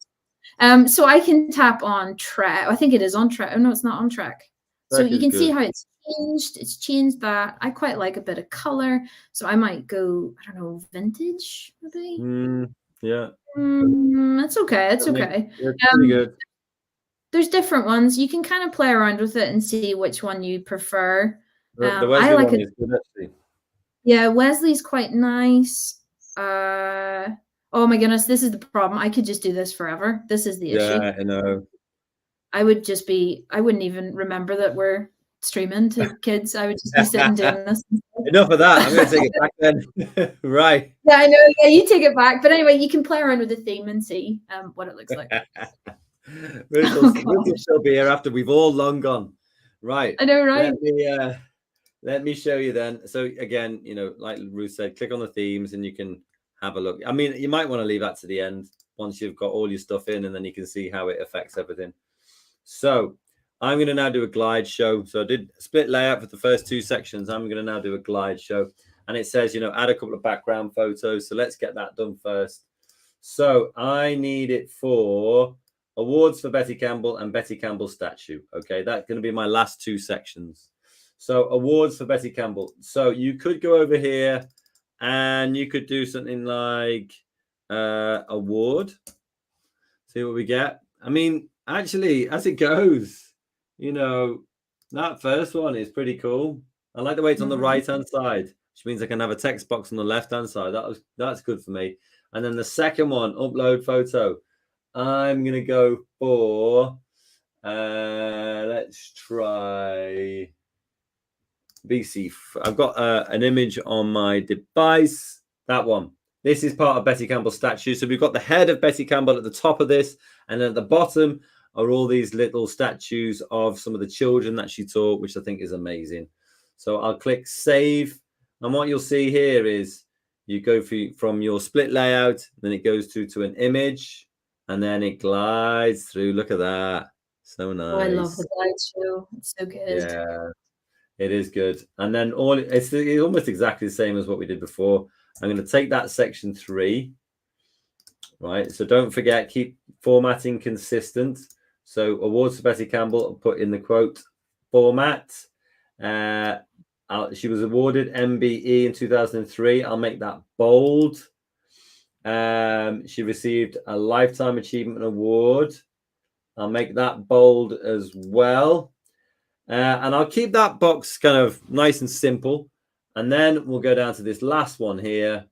So I can tap on track. I think it is on track. Oh no, it's not on track. So you can see how it's changed. It's changed that. I quite like a bit of color, so I might go, I don't know, vintage maybe. Yeah. It's okay. It's okay. Pretty good. There's different ones. You can kind of play around with it and see which one you prefer. The Wesley one is good, actually. Yeah, Wesley's quite nice. Oh my goodness, this is the problem. I could just do this forever. This is the issue. Yeah, I know. I wouldn't even remember that we're streaming to kids. I would just be sitting doing this. Enough of that. I'm going to take it back then. Right. Yeah, I know. Yeah, you take it back. But anyway, you can play around with the theme and see what it looks like. Ruth will still be here after we've all long gone. Right. I know, right? Let me show you then. So again, like Ruth said, click on the themes and you can have a look. I mean, you might want to leave that to the end once you've got all your stuff in, and then you can see how it affects everything. So I'm going to now do a glide show. So I did split layout for the first 2 sections. I'm going to now do a glide show. And it says, add a couple of background photos. So let's get that done first. So I need it for awards for Betty Campbell and Betty Campbell statue. Okay, that's going to be my last 2 sections. So awards for Betty Campbell. So you could go over here and you could do something like award. See what we get. I mean, actually, as it goes, that first one is pretty cool. I like the way it's on the right-hand side, which means I can have a text box on the left-hand side. That's good for me. And then the second one, upload photo. I'm going to go for, let's try BC. I've got an image on my device. That one. This is part of Betty Campbell's statue. So we've got the head of Betty Campbell at the top of this. And then at the bottom are all these little statues of some of the children that she taught, which I think is amazing. So I'll click save. And what you'll see here is you go from your split layout, then it goes to an image, and then it glides through. Look at that. So nice. Oh, I love the glide show. It's so good. Yeah, it is good. And then it's almost exactly the same as what we did before. I'm going to take that section 3. Right. So don't forget, keep formatting consistent. So awards for Betty Campbell, I'll put in the quote format. She was awarded MBE in 2003. I'll make that bold. She received a Lifetime Achievement Award. I'll make that bold as well. And I'll keep that box kind of nice and simple. And then we'll go down to this last one here.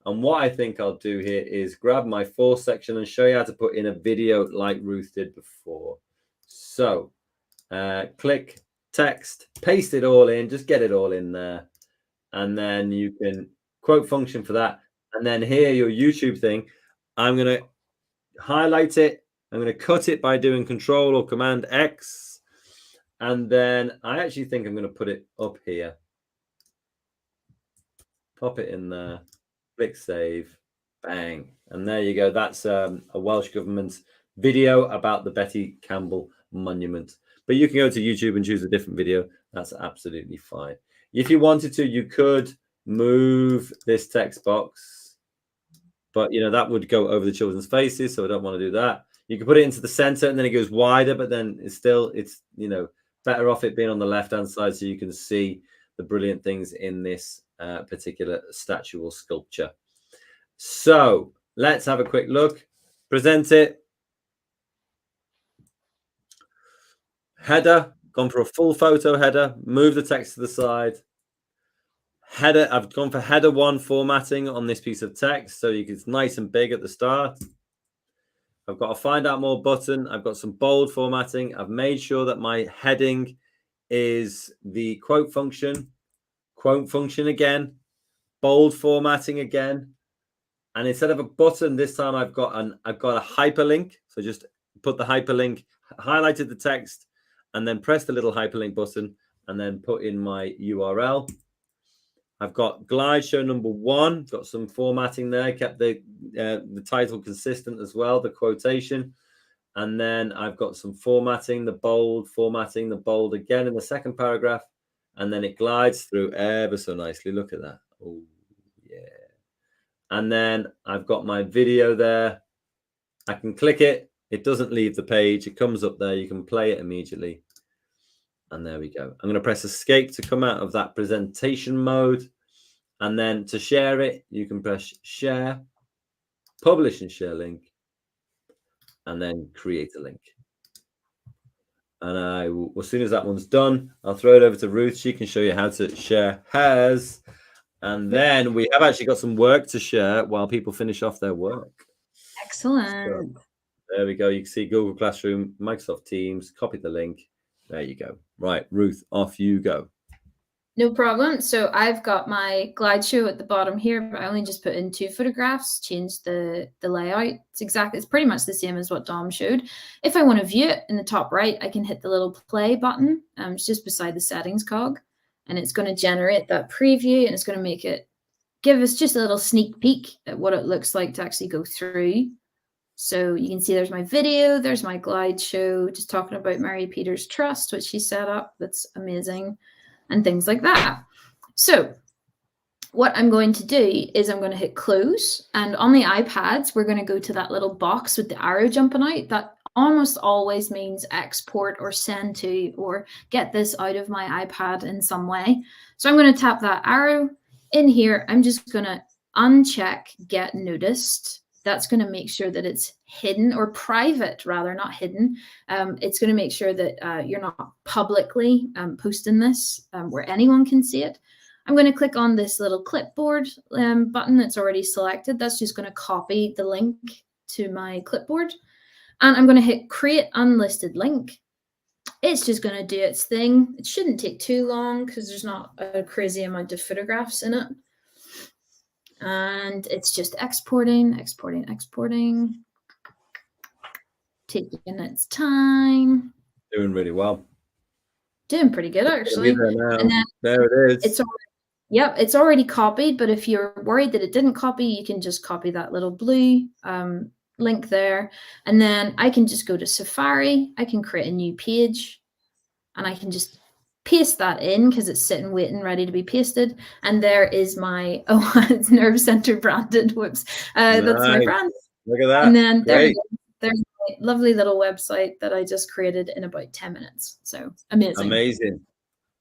And what I think I'll do here is grab my 4th section and show you how to put in a video like Ruth did before. So click text, paste it all in, just get it all in there. And then you can quote function for that. And then here, your YouTube thing, I'm going to highlight it. I'm going to cut it by doing Control or Command X. And then I actually think I'm going to put it up here. Pop it in there. Click save. Bang. And there you go. That's a Welsh Government video about the Betty Campbell Monument. But you can go to YouTube and choose a different video. That's absolutely fine. If you wanted to, you could move this text box. But, that would go over the children's faces. So I don't want to do that. You can put it into the center and then it goes wider. But then it's better off it being on the left-hand side so you can see the brilliant things in this particular statue or sculpture. So let's have a quick look. Present it. Header, gone for a full photo header. Move the text to the side. Header, I've gone for header 1 formatting on this piece of text. So it's nice and big at the start. I've got a find out more button. I've got some bold formatting. I've made sure that my heading is the quote function again, bold formatting again. And instead of a button, this time I've got a hyperlink. So just put the hyperlink, highlighted the text, and then press the little hyperlink button, and then put in my URL. I've got glide show number 1, got some formatting there, kept the title consistent as well, the quotation. And then I've got some formatting, the bold again in the second paragraph. And then it glides through ever so nicely. Look at that. Oh, yeah. And then I've got my video there. I can click it. It doesn't leave the page. It comes up there. You can play it immediately. And there we go. I'm going to press escape to come out of that presentation mode. And then to share it, you can press share, publish and share link, and then create a link. And as soon as that one's done, I'll throw it over to Ruth. She can show you how to share hers. And then we have actually got some work to share while people finish off their work. Excellent. So, there we go. You can see Google Classroom, Microsoft Teams, copy the link. There you go. Right, Ruth, off you go. No problem. So I've got my glide show at the bottom here, but I only just put in 2 photographs, changed the layout. It's pretty much the same as what Dom showed. If I want to view it in the top right, I can hit the little play button. It's just beside the settings cog, and it's going to generate that preview, and it's going to give us just a little sneak peek at what it looks like to actually go through. So you can see there's my video, there's my glide show, just talking about Mary Peters Trust, which she set up. That's amazing. And things like that. So what I'm going to do is I'm going to hit close, and on the iPads we're going to go to that little box with the arrow jumping out. That almost always means export or send to, or get this out of my iPad in some way. So I'm going to tap that arrow in here. I'm just going to uncheck get noticed. That's going to make sure that it's hidden, or private rather, not hidden. It's going to make sure that you're not publicly posting this where anyone can see it. I'm going to click on this little clipboard button that's already selected. That's just going to copy the link to my clipboard. And I'm going to hit create unlisted link. It's just going to do its thing. It shouldn't take too long because there's not a crazy amount of photographs in it. And it's just exporting, taking its time. Doing really well. Doing pretty good, actually. And then there it is. It's already copied, but if you're worried that it didn't copy, you can just copy that little blue link there. And then I can just go to Safari. I can create a new page, and I can just paste that in because it's sitting waiting ready to be pasted. And there is my it's Nerve Center branded. Whoops. That's my brand. Look at that. And then there's my lovely little website that I just created in about 10 minutes. So amazing.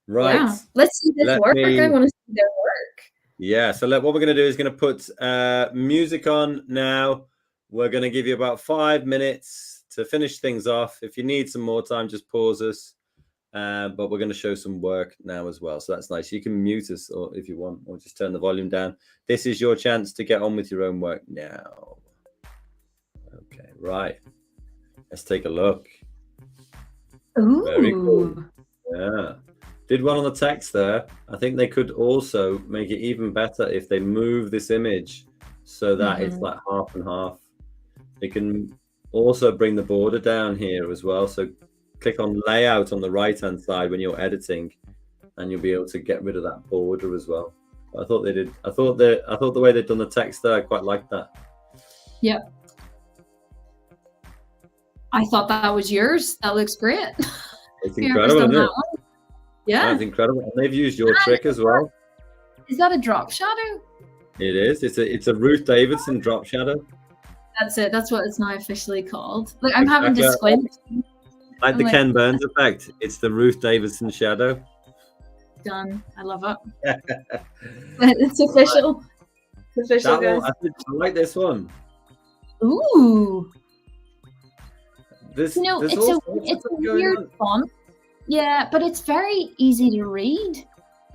Right. Yeah. Let's see this work. I want to see their work. Yeah. So what we're going to do is going to put music on now. We're going to give you about 5 minutes to finish things off. If you need some more time, just pause us. But we're going to show some work now as well. So that's nice. You can mute us or if you want, or just turn the volume down. This is your chance to get on with your own work now. Okay, right. Let's take a look. Ooh. Very cool. Yeah. Did one on the text there. I think they could also make it even better if they move this image so that it's like half and half. They can also bring the border down here as well. So click on layout on the right hand side when you're editing, and you'll be able to get rid of that border as well. I thought they did. I thought the way they'd done the text there, I quite liked that. Yep. I thought that was yours. That looks great. It's incredible, isn't it? Yeah. That's incredible. And they've used your trick as well. Is that a drop shadow? It is. It's a Ruth Davidson drop shadow. That's it. That's what it's now officially called. Look, I'm having to squint. Like the Ken Burns effect. It's the Ruth Davidson shadow. Done. I love it. It's official. It's official, guys. I like this one. Ooh. It's a weird font. Yeah, but it's very easy to read.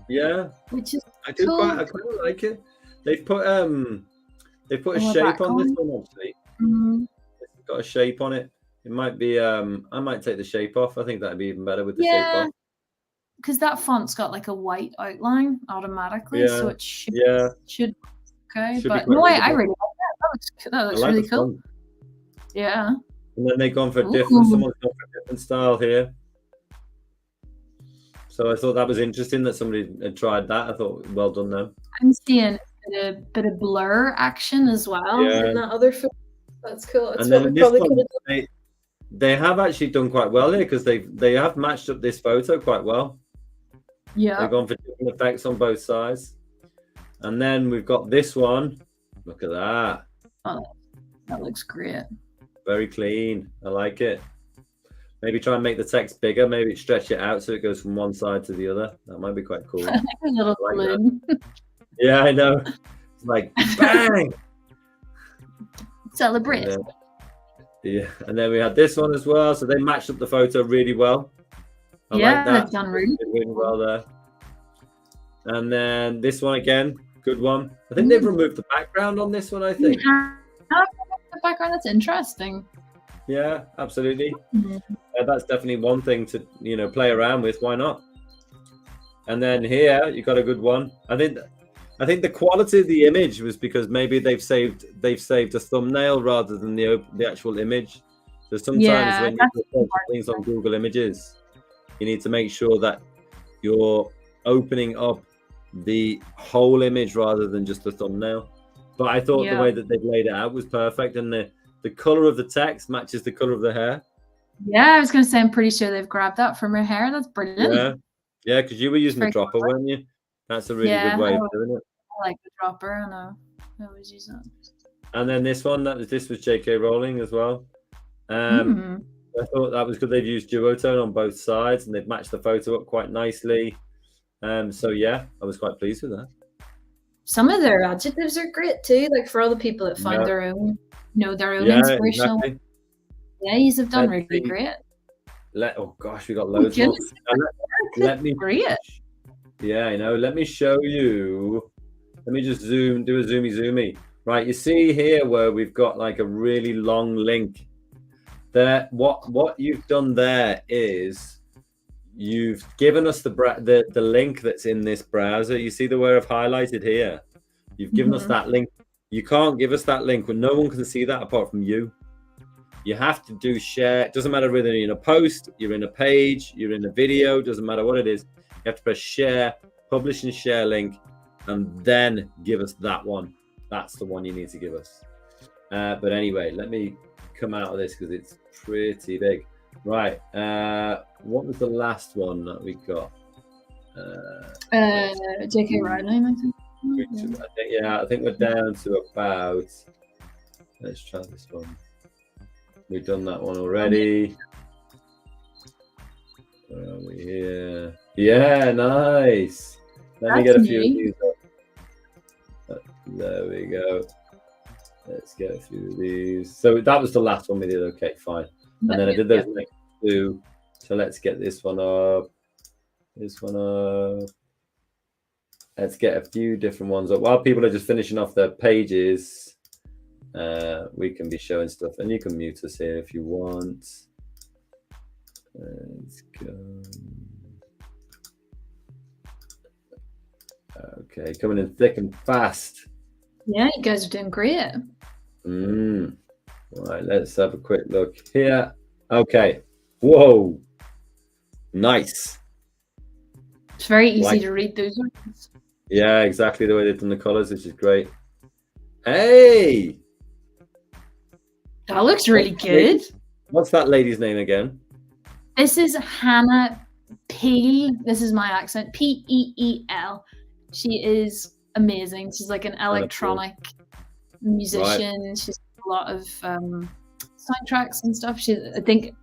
Yeah. Which is I quite like it. They've put a shape on this one actually. It's got a shape on it. It might be I might take the shape off. I think that'd be even better with the shape off. Because that font's got like a white outline automatically, so it should okay. But no, I really like that. That looks really cool. Font. Yeah. And then they've gone for someone's gone for a different style here. So I thought that was interesting that somebody had tried that. I thought, well done though. I'm seeing a bit of blur action as well in that other photo. That's cool. That's what we probably could have done. They have actually done quite well here because they have matched up this photo quite well. Yeah. They've gone for different effects on both sides. And then we've got this one. Look at that. Oh, that looks great. Very clean. I like it. Maybe try and make the text bigger. Maybe stretch it out so it goes from one side to the other. That might be quite cool. A little balloon. Yeah, I know. It's like bang. Celebrate. And then we had this one as well. So they matched up the photo really well. I like that. They've done really well there. And then this one again, good one. I think they've removed the background on this one. I think. The background, that's interesting. Yeah, absolutely. Mhm. That's definitely one thing to, play around with. Why not? And then here you got a good one. I think the quality of the image was because maybe they've saved a thumbnail rather than the actual image. So sometimes Yeah, when that's you're searching things on Google Images, you need to make sure that you're opening up the whole image rather than just the thumbnail. But I thought the yeah. way that they've laid it out was perfect, and the color of the text matches the color of the hair. Yeah, I was gonna say I'm pretty sure they've grabbed that from her hair. That's Yeah, brilliant. yeah, because you were It's using the very dropper, clever. weren't you? That's a really good Yeah, way of doing it. I like the dropper. I know. I always use that. And then this one, this was J.K. Rowling as well. Mm. I thought that was good. They've used duotone on both sides, and they've matched the photo up quite nicely. So yeah, I was quite pleased with that. Some of their adjectives are great too, like for all the people that find Yeah, their own, their own yeah, inspirational. exactly. Yeah, you have done Let's really see. great. Oh gosh, we got Oh loads more. goodness, Let me. great. Yeah, I know. Let me show you. Let me just do a zoomy. Right, you see here where we've got like a really long link. There, what you've done there is you've given us the link that's in this browser. You see the where I've highlighted here. You've given us that link. You can't give us that link when no one can see that apart from you. You have to do share. It doesn't matter whether you're in a post, you're in a page, you're in a video, doesn't matter what it is. You have to press share, publish and share link, and then give us that one. That's the one you need to give us. But anyway, let me come out of this because it's pretty big. Right. What was the last one that we got? J.K. Rowling, I think. I think we're down to about. Let's try this one. We've done that one already. Where are we here? Yeah, nice. Let me get a few of these up. There we go. Let's get a few of these. So that was the last one we did. Okay, fine. And then I did those next two. So let's get this one up. This one up. Let's get a few different ones up. While people are just finishing off their pages, we can be showing stuff. And you can mute us here if you want. Let's go. Okay, coming in thick and fast. Yeah, you guys are doing great. Right, let's have a quick look here. Okay. Whoa. Nice. It's very easy to read those ones. Yeah, exactly the way they've done the colors, which is great. Hey! That looks really good. What's that lady's name again? This is Hannah Peel. This is my accent. Peel. She is amazing. She's like an electronic musician. Right. She's a lot of soundtracks and stuff. I think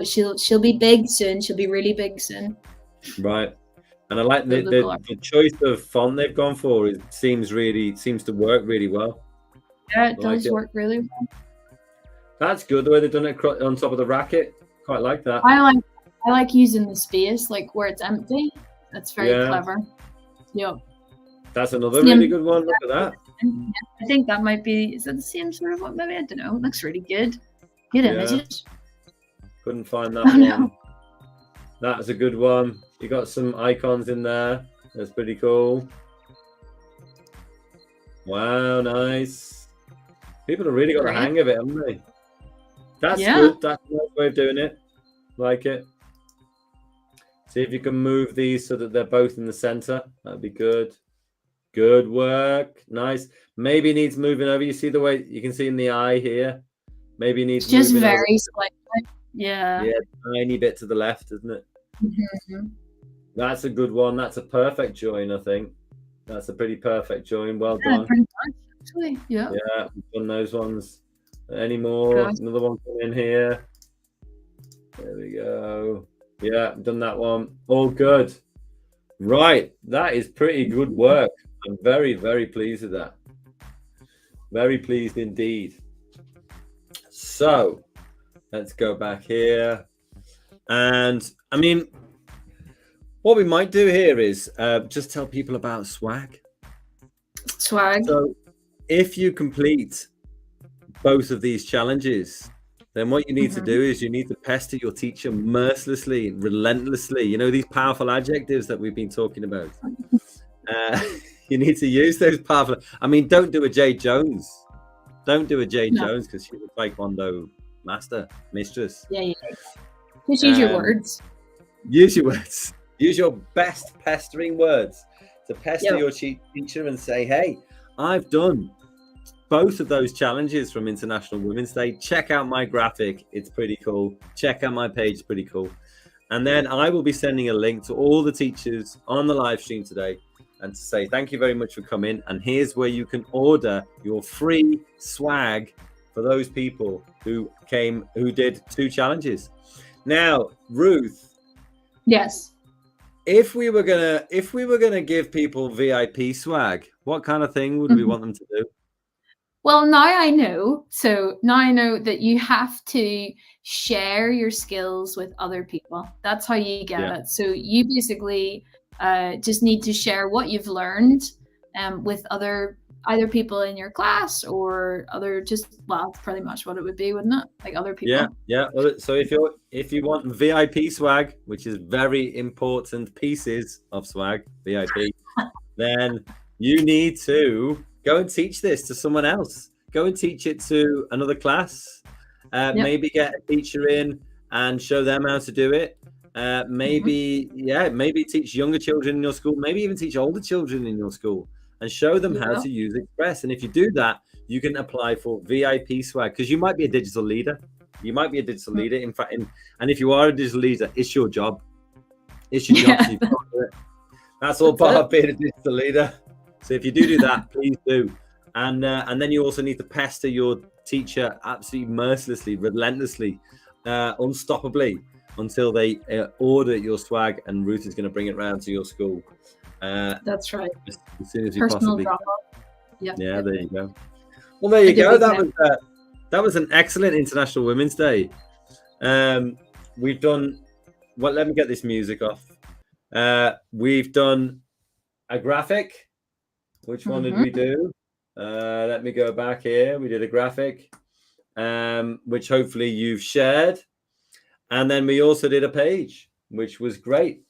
she'll be big soon. She'll be really big soon. Right. And I like the choice of font they've gone for. It seems to work really well. Yeah, it does work really well. That's good the way they've done it on top of the racket. Quite like that. I like using the space like where it's empty. That's very clever. Yep. That's another really good one. Look at that. I think that might be. Is that the same sort of one? Maybe, I don't know. It looks really good. Good images. Couldn't find that one. No. That's a good one. You got some icons in there. That's pretty cool. Wow, nice. People have really got the hang of it, haven't they? That's good. That's a nice way of doing it. Like it. See if you can move these so that they're both in the center. That'd be good. Good work. Nice. Maybe it needs moving over. You see the way you can see in the eye here? Maybe it needs just moving very over. slightly. Yeah. Yeah, tiny bit to the left, isn't it? Mm-hmm. That's a good one. That's a perfect join, I think. That's a pretty perfect join. Well done. Pretty much, actually. Yeah. Yeah, we've done those ones. Any more? Good. Another one coming in here. There we go. Yeah, done that one. All good. Right. That is pretty good work. I'm very, very pleased with that. Very pleased indeed. So let's go back here. And I mean, what we might do here is just tell people about swag. Swag. So if you complete both of these challenges, then what you need to do is you need to pester your teacher mercilessly, relentlessly. You know, these powerful adjectives that we've been talking about. You need to use those powerful. I mean, don't do a Jade Jones. Don't do a Jade Jones, because she's a Taekwondo mistress. Yeah. Just use your words. Use your words. Use your best pestering words to pester your teacher and say, hey, I've done both of those challenges from International Women's Day. Check out my graphic. It's pretty cool. Check out my page. It's pretty cool. And then I will be sending a link to all the teachers on the live stream today, and to say thank you very much for coming. And here's where you can order your free swag for those people who did 2 challenges. Now, Ruth. Yes. If we were gonna give people VIP swag, what kind of thing would we want them to do? Well, now I know. So now I know that you have to share your skills with other people. That's how you get it. So you basically just need to share what you've learned with either people in your class or that's pretty much what it would be, wouldn't it? Like other people. Yeah. So if you want VIP swag, which is very important pieces of swag, VIP, then you need to go and teach this to someone else. Go and teach it to another class. Maybe get a teacher in and show them how to do it. Maybe teach younger children in your school. Maybe even teach older children in your school and show them how to use Express. And if you do that, you can apply for VIP swag, because you might be a digital leader. In fact, and if you are a digital leader, it's your job. It's your job. So you've got to do it. That's all part of being a digital leader. So if you do that, please do. And then you also need to pester your teacher absolutely mercilessly, relentlessly, unstoppably, until they order your swag, and Ruth is going to bring it round to your school. That's right. As soon as you possibly can. Yeah, there you go. Well, there you go. That was an excellent International Women's Day. We've done. Well, let me get this music off. We've done a graphic. Which one did we do? Let me go back here. We did a graphic, which hopefully you've shared. And then we also did a page, which was great.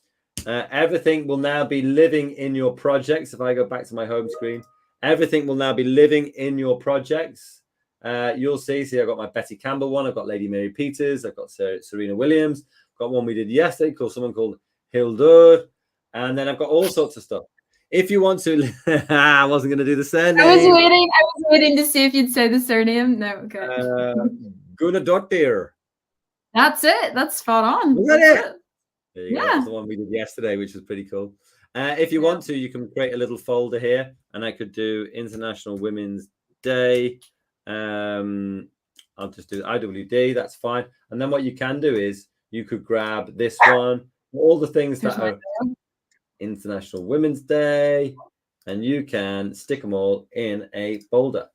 Everything will now be living in your projects. If I go back to my home screen, everything will now be living in your projects. You'll see, I've got my Betty Campbell one. I've got Lady Mary Peters. I've got Serena Williams. I've got one we did yesterday someone called Hildur. And then I've got all sorts of stuff. If you want to, I wasn't going to do the surname. I was waiting to see if you'd say the surname. No, okay. Gunnadottir. That's it. That's spot on. Was that it? There you go. That's the one we did yesterday, which was pretty cool. If you want to, you can create a little folder here, and I could do International Women's Day. I'll just do IWD. That's fine. And then what you can do is you could grab this one, all the things that are International Women's Day, and you can stick them all in a folder.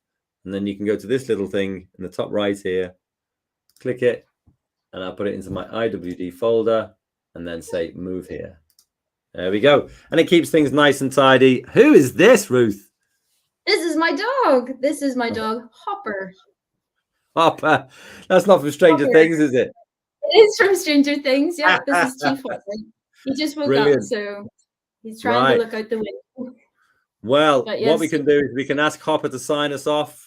And then you can go to this little thing in the top right here, click it, and I'll put it into my IWD folder, and then say move here. There we go. And it keeps things nice and tidy. Who is this, Ruth? This is my dog. This is my dog, Hopper. Hopper. That's not from Stranger Things, is it? It is from Stranger Things. Yeah, this is Chief Hopper. He just woke up, so he's trying to look out the window. Well, what we can do is we can ask Hopper to sign us off.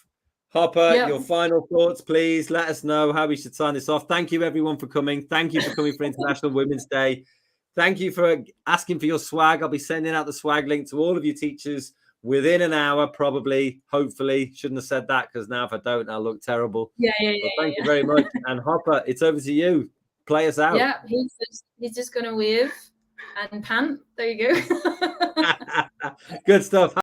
Hopper, your final thoughts, please. Let us know how we should sign this off. Thank you, everyone, for coming. Thank you for coming for International Women's Day. Thank you for asking for your swag. I'll be sending out the swag link to all of you teachers within an hour, probably, hopefully. Shouldn't have said that, because now if I don't, I'll look terrible. Thank you very much. And Hopper, it's over to you. Play us out. Yeah, he's just going to wave and pant. There you go. Good stuff.